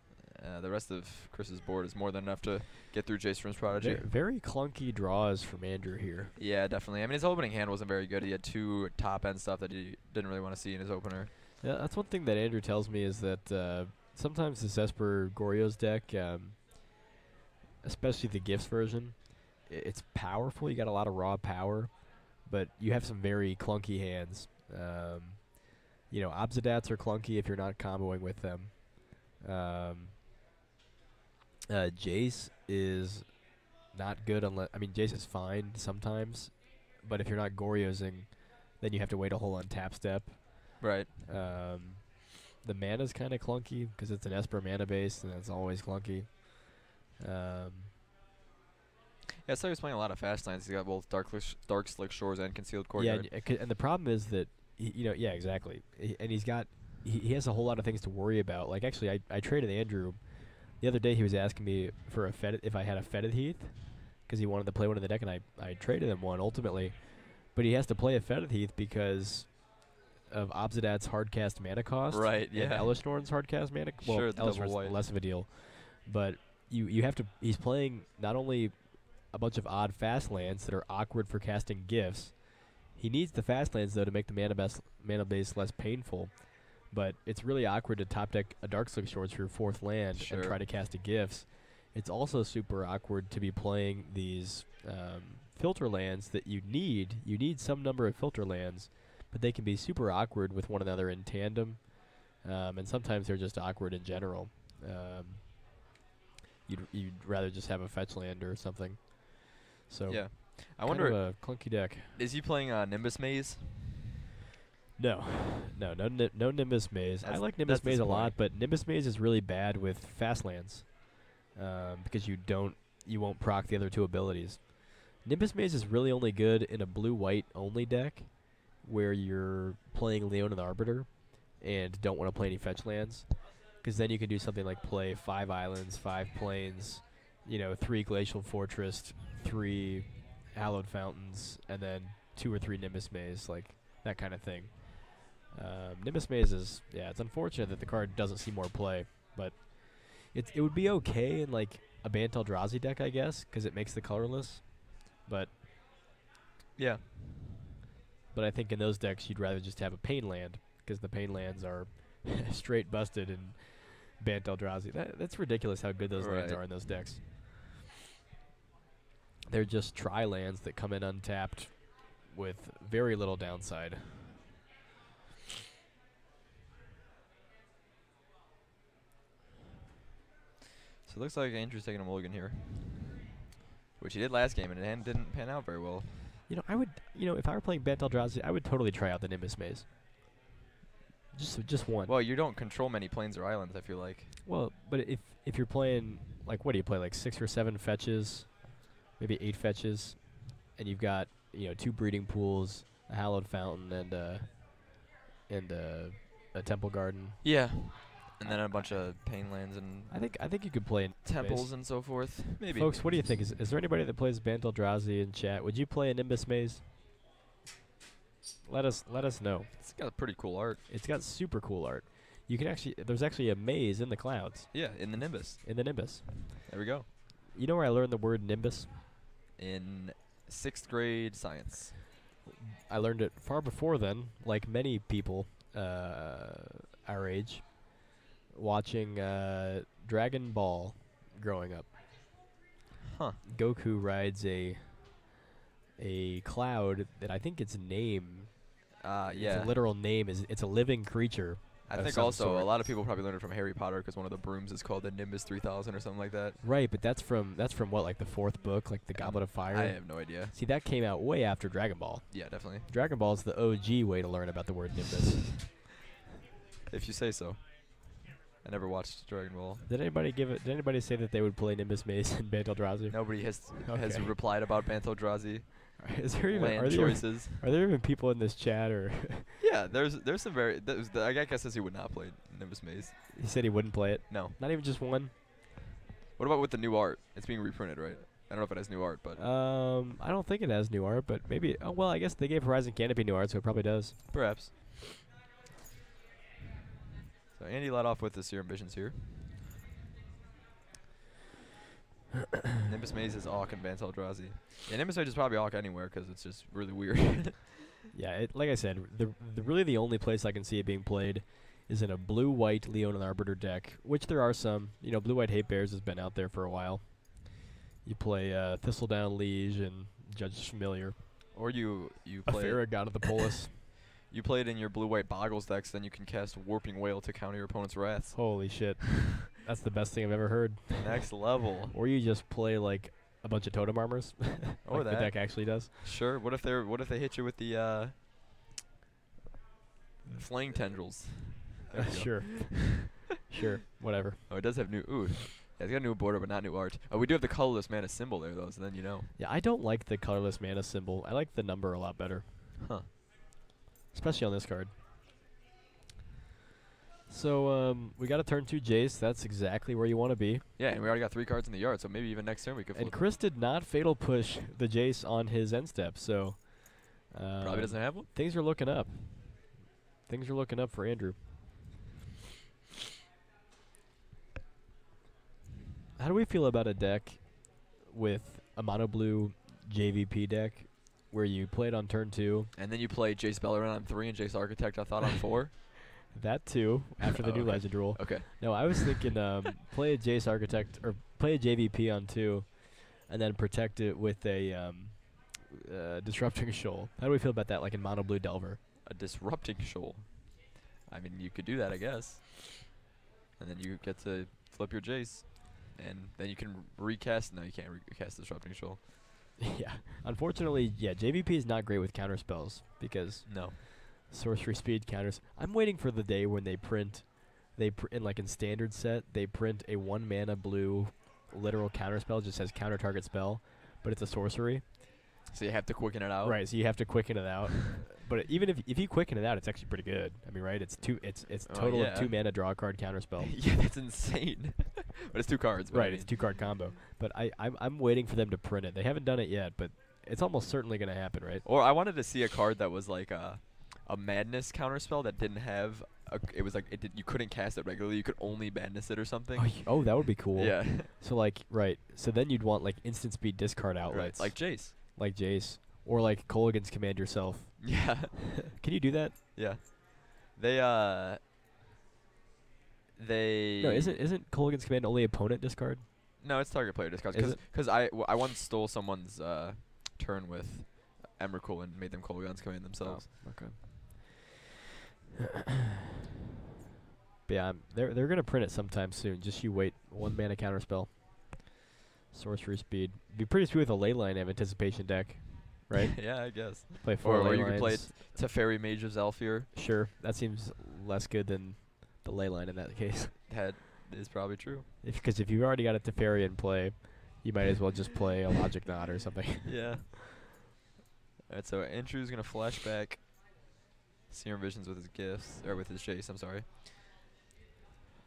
the rest of Chris's board is more than enough to get through J-Storm's Prodigy. Very clunky draws from Andrew here. Yeah, definitely. I mean, his opening hand wasn't very good. He had 2 top-end stuff that he didn't really want to see in his opener. Yeah, that's one thing that Andrew tells me is that sometimes this Esper Goryo's deck, especially the Gifts version, it's powerful. You got a lot of raw power, but you have some very clunky hands. You know, Abzadats are clunky if you're not comboing with them. Jace is not good unless... I mean, Jace is fine sometimes, but if you're not Goryosing, then you have to wait a whole untap step. Right. The mana's kind of clunky because it's an Esper mana base, and it's always clunky. Yeah, so he was playing a lot of fast lands. He's got both Dark Slick Shores and Concealed Courtyard. Yeah, and the problem is that, yeah, exactly. And he has a whole lot of things to worry about. Like, actually, I traded Andrew. The other day he was asking me for if I had a Fetid Heath, because he wanted to play one in the deck, and I traded him one ultimately. But he has to play a Fetid Heath because of Abzadat's hardcast mana cost. Right, yeah. And Elishnorn's hardcast mana cost. Sure, well, the double Elishnorn's white. less of a deal. But you have to... He's playing not only a bunch of odd fast lands that are awkward for casting gifts. He needs the fast lands, though, to make the mana base less painful. But it's really awkward to top deck a Dark Slick Shores for your 4th land and try to cast a gifts. It's also super awkward to be playing these filter lands that you need. You need some number of filter lands, but they can be super awkward with one another in tandem. And sometimes they're just awkward in general. You'd rather just have a fetch land or something. So yeah, I kind wonder. of a clunky deck. Is he playing Nimbus Maze? No Nimbus Maze. I like Nimbus Maze a lot, but Nimbus Maze is really bad with fast lands because you won't proc the other 2 abilities. Nimbus Maze is really only good in a blue-white only deck where you're playing Leona the Arbiter and don't want to play any fetch lands, because then you can do something like play 5 islands, 5 plains, 3 Glacial Fortress, 3 Hallowed Fountains, and then 2 or 3 Nimbus Maze, like that kind of thing. Nimbus Maze is, it's unfortunate that the card doesn't see more play, but it would be okay in like a Bant Eldrazi deck, I guess, because it makes the colorless. But yeah, but I think in those decks you'd rather just have a pain land, because the pain lands are straight busted in Bant Eldrazi. That's ridiculous how good those lands are in those decks. They're just tri lands that come in untapped with very little downside. So it looks like Andrew's taking a mulligan here, which he did last game, and it didn't pan out very well. I would, if I were playing Bant Eldrazi, I would totally try out the Nimbus Maze. Just one. Well, you don't control many plains or islands, I feel like. Well, but if you're playing, like, what do you play, like 6 or 7 fetches, maybe 8 fetches, and you've got 2 breeding pools, a Hallowed Fountain, and a Temple Garden. Yeah. And then a bunch of pain lands and I think you could play in temples and so forth. Maybe. Folks, what do you think? Is there anybody that plays Bant Eldrazi in chat? Would you play a Nimbus Maze? Let us know. It's got pretty cool art. It's got super cool art. You can there's actually a maze in the clouds. Yeah, in the Nimbus. In the Nimbus. There we go. You know where I learned the word Nimbus? In 6th grade science. I learned it far before then, like many people our age, watching Dragon Ball growing up. Huh. Goku rides a cloud that I think its name, yeah. its literal name is, it's a living creature. I think also a lot of people probably learned it from Harry Potter, because one of the brooms is called the Nimbus 3000 or something like that. Right, but that's from what, like the 4th book, like the Goblet of Fire? I have no idea. See, that came out way after Dragon Ball. Yeah, definitely. Dragon Ball is the OG way to learn about the word Nimbus. If you say so. I never watched Dragon Ball. Did anybody say that they would play Nimbus Maze in Bant Eldrazi? Nobody has replied about Bant Eldrazi. Is there even land choices? Are there even people in this chat, or? Yeah, there's some very. I guess says he would not play Nimbus Maze. He said he wouldn't play it. No. Not even just one. What about with the new art? It's being reprinted, right? I don't know if it has new art, but. I don't think it has new art, but maybe. Oh well, I guess they gave Horizon Canopy new art, so it probably does. Perhaps. So Andy led off with the Serum Visions here. Nimbus Maze is Awk and Bans Eldrazi. Yeah, Nimbus Maze is probably Awk anywhere because it's just really weird. Yeah, like I said, really the only place I can see it being played is in a blue-white Leon and Arbiter deck, which there are some. You know, blue-white Hate Bears has been out there for a while. You play Thistledown Liege and Judge's Familiar. Or you play Afera, God of the Polis. You play it in your blue-white Boggles decks, then you can cast Warping Whale to counter your opponent's wraths. Holy shit. That's the best thing I've ever heard. Next level. Or you just play like a bunch of totem armors. Or like that. the deck actually does. Sure. What if they hit you with the Flaying Tendrils? Sure. Sure. Whatever. Oh, it does have new. Ooh. Yeah, it's got a new border, but not new art. Oh, we do have the colorless mana symbol there, though, so then you know. Yeah, I don't like the colorless mana symbol. I like the number a lot better. Huh. Especially on this card. So, we got a turn 2 Jace. That's exactly where you want to be. Yeah, and we already got 3 cards in the yard, so maybe even next turn we could flip. And Chris did not Fatal Push the Jace on his end step, so... probably doesn't have one? Things are looking up. Things are looking up for Andrew. How do we feel about a deck with a mono blue JVP deck where you play it on turn 2? And then you play Jace Bellerin on 3 and Jace Architect I thought on 4? That too, after the new okay. legend rule. Okay. No, I was thinking play a Jace Architect, or play a JVP on 2, and then protect it with a Disrupting Shoal. How do we feel about that, like in mono blue Delver? A Disrupting Shoal. I mean, you could do that, I guess. And then you get to flip your Jace. And then you can recast. No, you can't recast Disrupting Shoal. Yeah. Unfortunately, yeah, JVP is not great with counter spells because no. Sorcery speed counters. I'm waiting for the day when they print, in like in standard set, they print a 1 mana blue literal counter spell, just says counter target spell, but it's a sorcery. So you have to quicken it out. Right. So you have to quicken it out. But even if you quicken it out, it's actually pretty good. I mean, right? It's total of 2 mana draw a card counter spell. Yeah, that's insane. But it's 2 cards. Right. It's 2 card combo. But I'm waiting for them to print it. They haven't done it yet, but it's almost certainly going to happen, right? Or I wanted to see a card that was like a madness counter spell that didn't have. It was like you couldn't cast it regularly. You could only madness it or something. Oh, that would be cool. Yeah. So like So then you'd want like instant speed discard outlets. Right. Like Jace. Like Jace. Or like Kolaghan's Command Yourself. Yeah. Can you do that? Yeah. They No, isn't Kolaghan's Command only opponent discard? No, it's target player discard. Because I once stole someone's turn with Emrakul and made them Kolaghan's Command themselves. Oh, okay. But yeah, they're gonna print it sometime soon. Just you wait. 1 mana counter spell. Sorcery speed. Be pretty sweet with a Leyline of Anticipation deck. Right? Yeah, I guess. Play 4 or Leylines. you could play Teferi Mage of Zalfir. Sure. That seems less good than the Leyline in that case. That is probably true. Because if you've already got a Teferi in play, you might as well just play a Logic Knot or something. Yeah. Alright, so Andrew's going to flashback Serum Visions with his gifts, or with his Jace, I'm sorry.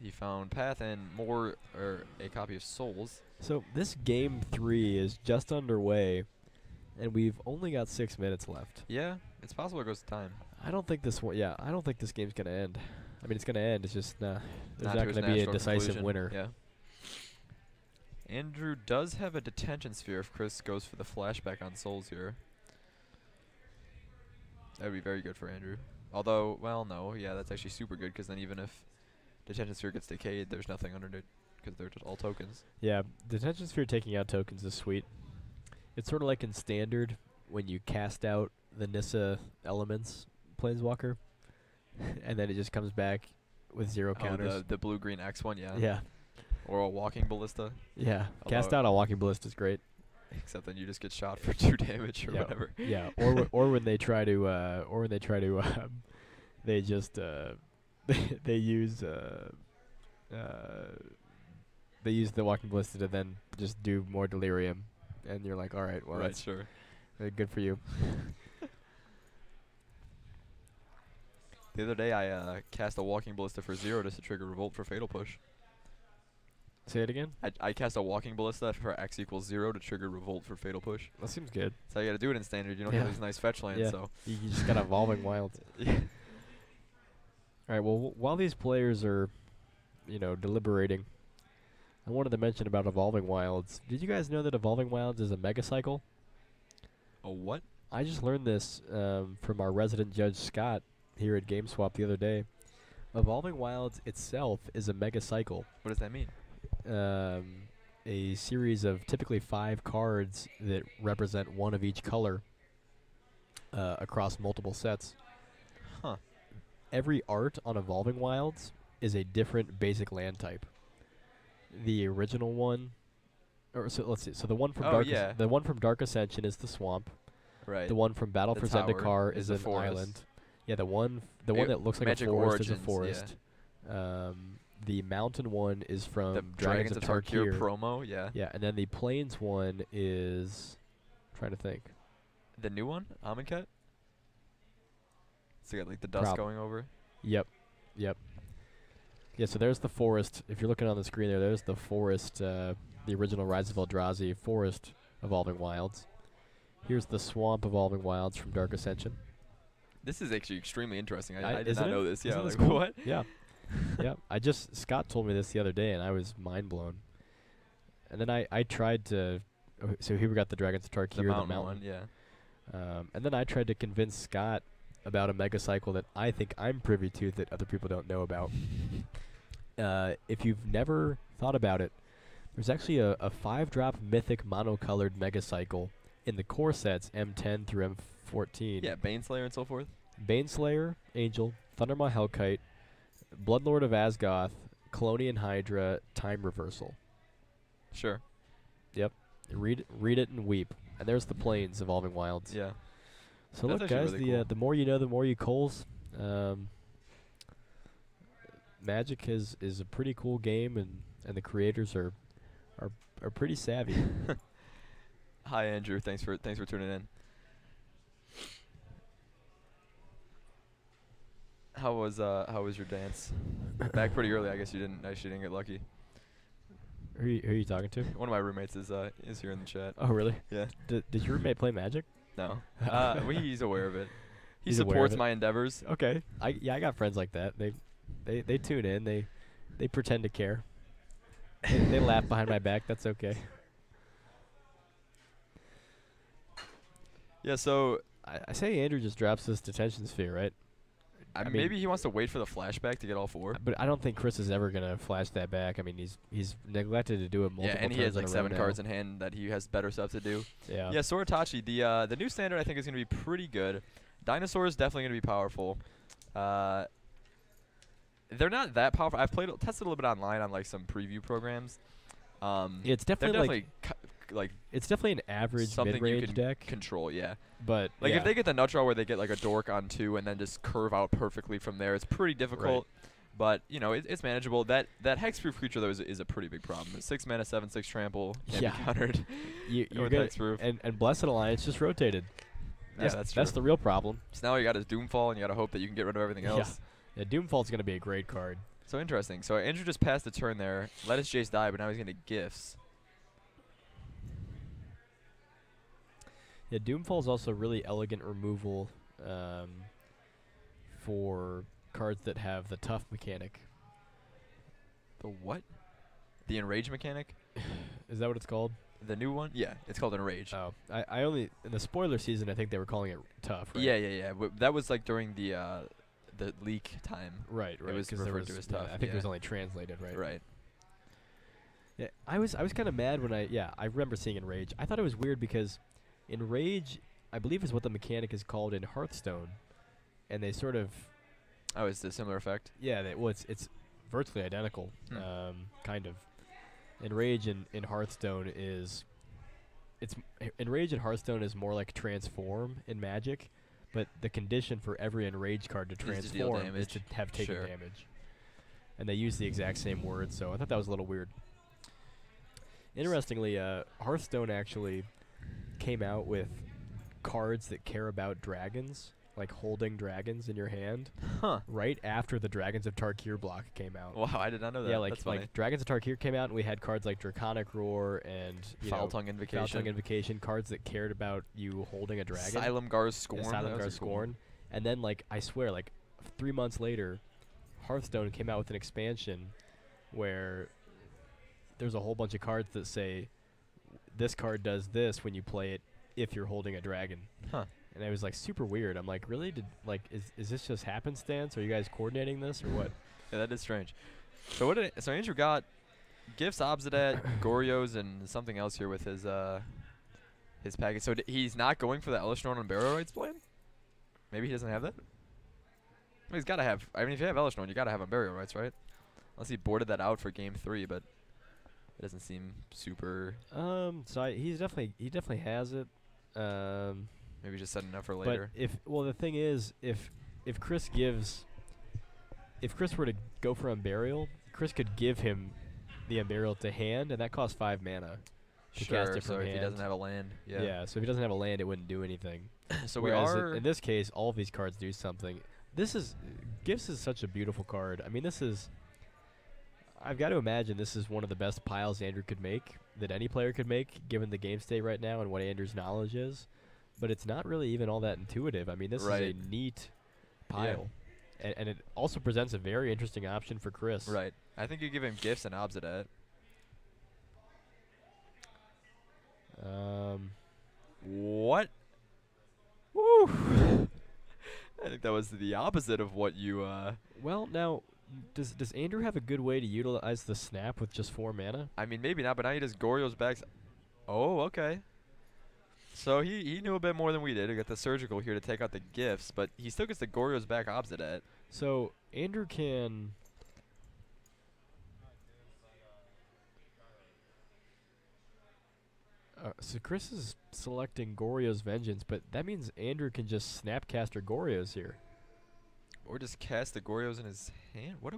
He found Path and a copy of Souls. So this game 3 is just underway. And we've only got 6 minutes left. Yeah, it's possible it goes to time. I don't think this I don't think this game's gonna end. I mean, it's gonna end. It's just there's not to gonna be a natural decisive conclusion. winner. Yeah. Andrew does have a Detention Sphere if Chris goes for the flashback on Souls here. That would be very good for Andrew. Although, well, no, yeah, that's actually super good because then even if Detention Sphere gets decayed, there's nothing under it because they're just all tokens. Yeah, Detention Sphere taking out tokens is sweet. It's sort of like in Standard when you cast out the Nissa Elements Planeswalker, and then it just comes back with 0 counters. Oh, the blue-green X one, yeah. Yeah. Or a Walking Ballista. Yeah. Cast out a Walking Ballista is great. Except then you just get shot for 2 damage or whatever. Yeah. Or when they try to they just they use the Walking Ballista to then just do more Delirium. And you're like, all right, well, right, sure. Good for you. The other day, I cast a Walking Ballista for 0 just to trigger Revolt for Fatal Push. Say it again? I cast a Walking Ballista for X equals 0 to trigger Revolt for Fatal Push. That seems good. That's how you got to do it in Standard. You don't get these nice fetch lands, so. You just got Evolving Wilds. Yeah. All right. Well, while these players are, deliberating, I wanted to mention about Evolving Wilds. Did you guys know that Evolving Wilds is a mega cycle? A what? I just learned this from our resident judge Scott here at GameSwap the other day. Evolving Wilds itself is a mega cycle. What does that mean? A series of typically 5 cards that represent one of each color across multiple sets. Huh. Every art on Evolving Wilds is a different basic land type. The original one, so let's see. So the one from the one from Dark Ascension is the swamp. Right. The one from Battle for Zendikar is an forest. Island. Yeah, the one that looks like Magic a forest Origins, is a forest. The mountain one is from The Dragons of Tarkir promo, yeah. Yeah, and then the plains one is, I'm trying to think. The new one, Amonkhet. So you got like the dust going over. Yep. Yeah, so there's the forest. If you're looking on the screen there's the forest, the original Rise of Eldrazi forest Evolving Wilds. Here's the swamp Evolving Wilds from Dark Ascension. This is actually extremely interesting. I did not know this. Yeah, like, cool? what? Yeah. Yeah. Scott told me this the other day, and I was mind blown. And then I tried to, so here we got the Dragons of Tarkir, the mountain one, yeah. And then I tried to convince Scott about a mega cycle that I think I'm privy to that other people don't know about. If you've never thought about it, there's actually a 5-drop mythic monocolored mega cycle in the core sets M10 through M14. Yeah, Baneslayer and so forth. Baneslayer, Angel, Thundermaw Hellkite, Bloodlord of Asgoth, Colonian Hydra, Time Reversal. Sure. Yep. Read it and weep. And there's the plains Evolving Wilds. Yeah. So That's look, guys, really cool. The more you know, the more you coals. Magic is a pretty cool game, and the creators are pretty savvy. Hi, Andrew. Thanks for tuning in. How was your dance? Back pretty early. I guess you didn't get lucky. Who are you talking to? One of my roommates is here in the chat. Oh, really? Yeah. Did your roommate play Magic? No. He's aware of it. He He's aware supports of it? my endeavors. Okay. I got friends like that. They tune in. They pretend to care. They laugh behind my back. That's okay. Yeah. So I say Andrew just drops this detention sphere, right? I mean, maybe he wants to wait for the flashback to get all 4. But I don't think Chris is ever gonna flash that back. I mean, he's neglected to do it multiple times. Yeah, and he has like 7 now. cards in hand that he has better stuff to do. Yeah. Yeah, Soratachi, the new standard I think is gonna be pretty good. Dinosaur is definitely gonna be powerful. They're not that powerful. I've tested a little bit online on like some preview programs. It's definitely like it's definitely an average something you mid-range can deck. control, yeah. But like if they get the nut draw where they get like a dork on 2 and then just curve out perfectly from there, it's pretty difficult. Right. But it's manageable. That hexproof creature though is a pretty big problem. 6 mana, 7/6 trample can't be countered. You're with hexproof. And Blessed Alliance just rotated. Yeah, that's true. That's the real problem. So now you got his Doomfall, and you got to hope that you can get rid of everything else. Yeah, Doomfall's gonna be a great card. So interesting. So Andrew just passed the turn there, let his Jace die, but now he's gonna gifts. Yeah, Doomfall's also really elegant removal for cards that have the tough mechanic. The what? The Enrage mechanic? Is that what it's called? The new one? Yeah, it's called Enrage. Oh, I only in the spoiler season I think they were calling it tough. Right? Yeah. That was like during the leak time. Right. It was referred to as tough. I think it was only translated, right? Right. Yeah, I was kind of mad when I remember seeing Enrage. I thought it was weird because Enrage, I believe, is what the mechanic is called in Hearthstone, and they sort of. Oh, it's a similar effect. Yeah, it's virtually identical, kind of. Enrage in Hearthstone is. Enrage in Hearthstone is more like transform in Magic, but the condition for every Enrage card to transform is to have taken damage. And they use the exact same word, so I thought that was a little weird. Interestingly, Hearthstone actually came out with cards that care about dragons, like holding dragons in your hand, right after the Dragons of Tarkir block came out. Wow, I did not know that. Yeah, That's funny. like Dragons of Tarkir came out, and we had cards like Draconic Roar and Foul Tongue Invocation. Foul Tongue Invocation, cards that cared about you holding a dragon. Silumgar's Scorn. Silumgar's Scorn. And then, like, I swear, like 3 months later, Hearthstone came out with an expansion where there's a whole bunch of cards that say this card does this when you play it if you're holding a dragon. Huh. And it was like super weird. I'm like, really? Is this just happenstance? Are you guys coordinating this or what? Yeah, that is strange. So so Andrew got gifts, Abzan, Goryos, and something else here with his package. So he's not going for the Elishnorn and Barrow Rights plan? Maybe he doesn't have that? Well, he's got to have. I mean, if you have Elishnorn, you got to have Burial Rights, right? Unless he boarded that out for game 3, but it doesn't seem super. So he definitely has it. Maybe just setting up for later. But the thing is, if Chris were to go for Unburial, Chris could give him the Unburial to hand, and that costs 5 mana. To cast it from hand. If he doesn't have a land, yeah. Yeah, so if he doesn't have a land, it wouldn't do anything. So Whereas in this case, all of these cards do something. Gifts is such a beautiful card. I mean, I've got to imagine this is one of the best piles Andrew could make, that any player could make, given the game state right now and what Andrew's knowledge is. But it's not really even all that intuitive. I mean, this is a neat pile. Yeah. And it also presents a very interesting option for Chris. Right. I think you give him gifts and Abzan. What? Woo! I think that was the opposite of what you. Well, now, does Andrew have a good way to utilize the snap with just 4 mana? I mean, maybe not, but now he just Goryo's back. Oh, okay. So he knew a bit more than we did. He got the surgical here to take out the gifts, but he still gets the Goryo's back Abzan. So Andrew can. So Chris is selecting Goryo's Vengeance, but that means Andrew can just Snapcaster Goryos here. Or just cast the Goryos in his hand. What?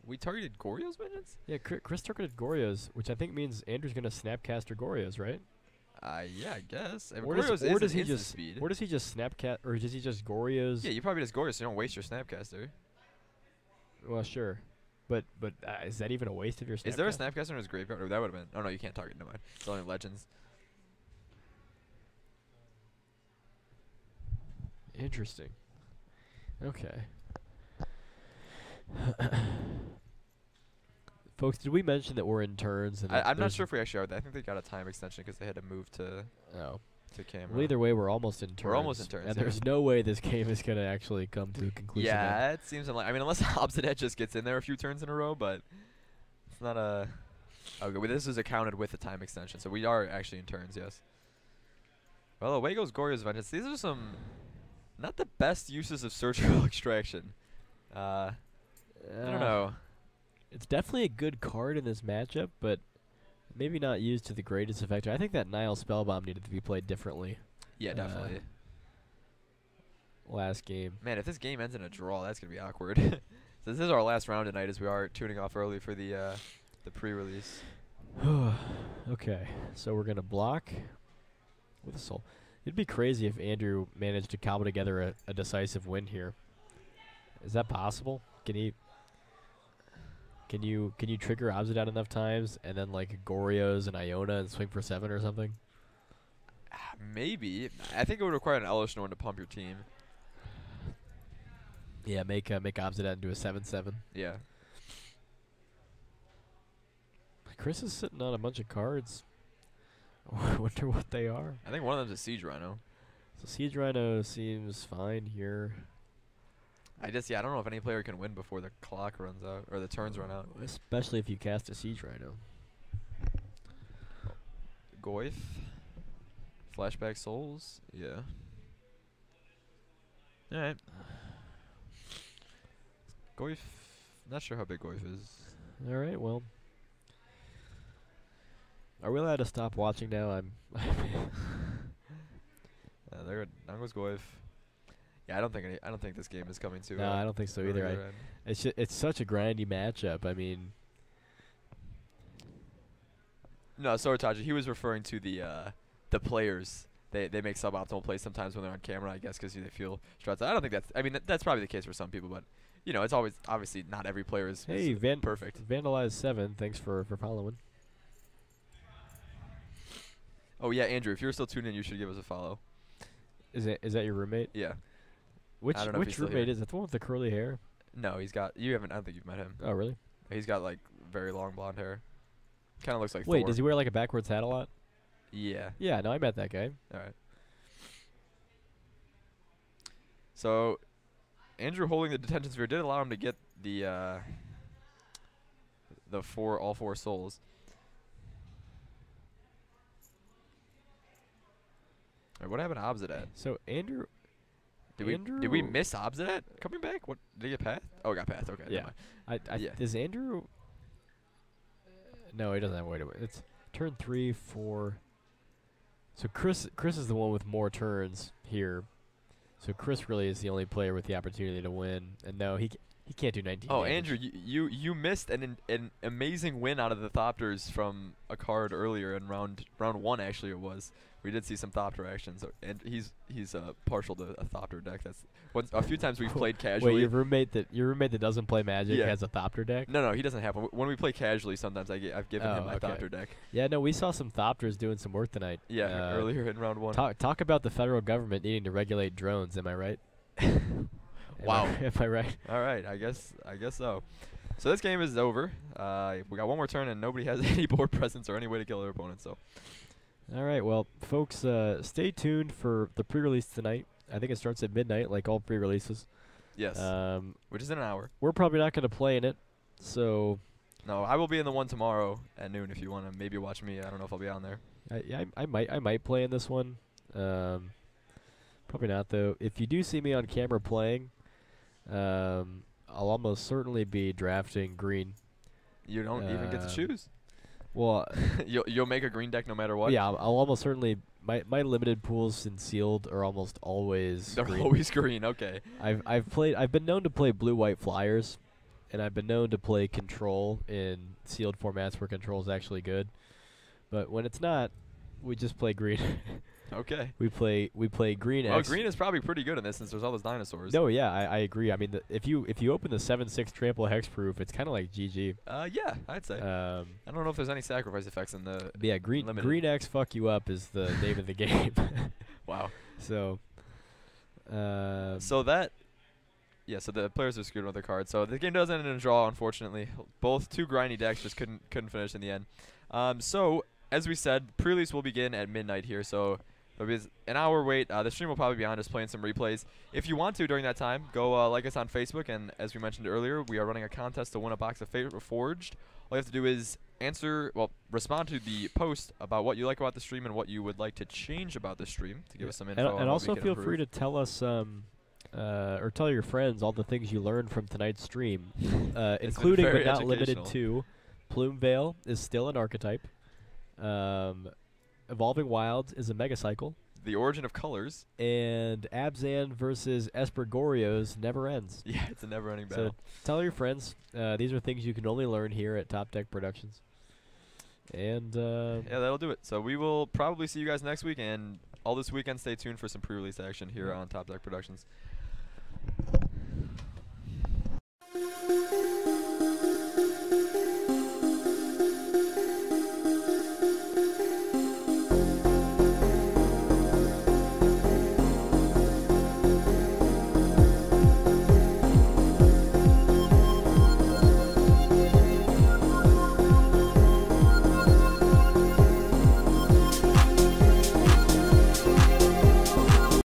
We targeted Goryo's Vengeance? Yeah, Chris targeted Goryos, which I think means Andrew's going to Snapcaster Goryos, right? Yeah, I guess. Or does he just Snapcast, or does he just Goryos? Yeah, you probably just Goryos so you don't waste your Snapcaster. Well, sure. But is that even a waste of your Snapcaster? Is there a Snapcaster in his graveyard? Or that would have been. Oh, no, you can't target. Never mind. It's only Legends. Interesting. Okay. Folks, did we mention that we're in turns? And I'm not sure if we actually are. I think they got a time extension because they had to move to camera. Well, either way, we're almost in turns. We're almost in turns. And there's no way this game is going to actually come to a conclusion. Yeah, it seems unlikely. I mean, unless Abzan just gets in there a few turns in a row, but it's not a... Okay, well, this is accounted with the time extension, so we are actually in turns, yes. Well, away goes Goryo's Vengeance. These are some... Not the best uses of surgical extraction. I don't know. It's definitely a good card in this matchup, but maybe not used to the greatest effect. I think that Nile Spellbomb needed to be played differently. Yeah, definitely. Last game. Man, if this game ends in a draw, that's going to be awkward. So this is our last round tonight as we are tuning off early for the pre-release. Okay, so we're going to block with a soul. It'd be crazy if Andrew managed to cobble together a decisive win here. Is that possible? Can you trigger Abzan enough times and then like Goryos and Iona and swing for 7 or something? Maybe. I think it would require an Elishnorn to pump your team. Yeah, make Abzan into a 7/7. Yeah. Chris is sitting on a bunch of cards. I wonder what they are. I think one of them's a Siege Rhino. So Siege Rhino seems fine here. I don't know if any player can win before the clock runs out or the turns run out. Especially if you cast a Siege Rhino. Goyf. Flashback Souls. Yeah. Alright. Goyf. Not sure how big Goyf is. Alright, well. Are we allowed to stop watching now? There goes Goyf. Yeah, I don't think this game is coming to. No, I don't think so either. It's such a grindy matchup. I mean, no, Sorataji, he was referring to the players. They make suboptimal plays sometimes when they're on camera, I guess, because they feel stressed. I don't think that's. I mean, that's probably the case for some people, but you know, it's always obviously not every player is. Hey, perfect. Vandalize 7. Thanks for following. Oh yeah, Andrew, if you're still tuned in, you should give us a follow. Is that your roommate? Yeah. Which roommate is it? The one with the curly hair? No, he's got. You haven't. I don't think you've met him. Oh, really? He's got like very long blonde hair. Kind of looks like. Wait, Thor. does he wear like a backwards hat a lot? Yeah. Yeah, no, I met that guy. All right. So, Andrew holding the detention sphere did allow him to get the all four souls. All right, what happened to Abzan? So Andrew. Did we miss Abzan coming back? What did he get Path? Oh, got Path. Okay. Yeah. Yeah. Is Andrew? No, he doesn't have a way to win. It's turn 3, 4. So Chris is the one with more turns here. So Chris really is the only player with the opportunity to win. And no, he can't do 19. Oh, damage. Andrew, you missed an amazing win out of the Thopters from a card earlier in round 1. Actually, it was. We did see some Thopter action, so and he's partial to a Thopter deck. That's a few times we've played casually. Wait, your roommate that doesn't play Magic has a Thopter deck? No, he doesn't have one. When we play casually, sometimes I've given him my Thopter deck. Yeah, no, we saw some Thopters doing some work tonight. Yeah, earlier in round 1. Talk about the federal government needing to regulate drones. Am I right? Wow. Am I right? All right, I guess so. So this game is over. We got one more turn, and nobody has any board presence or any way to kill their opponent. So. All right, well, folks, stay tuned for the pre-release tonight. I think it starts at midnight, like all pre-releases. Yes. Which is in an hour. We're probably not going to play in it, so. No, I will be in the one tomorrow at noon if you want to maybe watch me. I don't know if I'll be on there. I might play in this one. Probably not though. If you do see me on camera playing, I'll almost certainly be drafting green. You don't even get to choose. Well, you'll make a green deck no matter what. Yeah, I'll almost certainly. My limited pools in sealed are almost always. They're green. always green. Okay. I've been known to play blue-white flyers, and I've been known to play control in sealed formats where control is actually good. But when it's not, we just play green. Okay. We play green. Well, green is probably pretty good in this since there's all those dinosaurs. No, yeah, I agree. I mean, if you open the 7/6 trample hexproof, it's kind of like GG. Yeah, I'd say. I don't know if there's any sacrifice effects in the. Yeah, green X fuck you up is the name of the game. Wow. So. So the players are screwed with their cards. So the game does end in a draw, unfortunately. Both two grindy decks just couldn't finish in the end. So as we said, pre-release will begin at midnight here. So. There'll be an hour wait. The stream will probably be on, just playing some replays. If you want to during that time, go like us on Facebook. And as we mentioned earlier, we are running a contest to win a box of Favorite Forged. All you have to do is respond to the post about what you like about the stream and what you would like to change about the stream to give us some info. And also feel free to tell us or tell your friends all the things you learned from tonight's stream, including but not limited to, Plume Veil is still an archetype. Evolving Wilds is a mega cycle. The origin of colors. And Abzan versus Esper Goryos never ends. Yeah, it's a never-ending battle. So tell your friends. These are things you can only learn here at Top Deck Productions. And yeah, that'll do it. So we will probably see you guys next week, and all this weekend stay tuned for some pre-release action here on Top Deck Productions.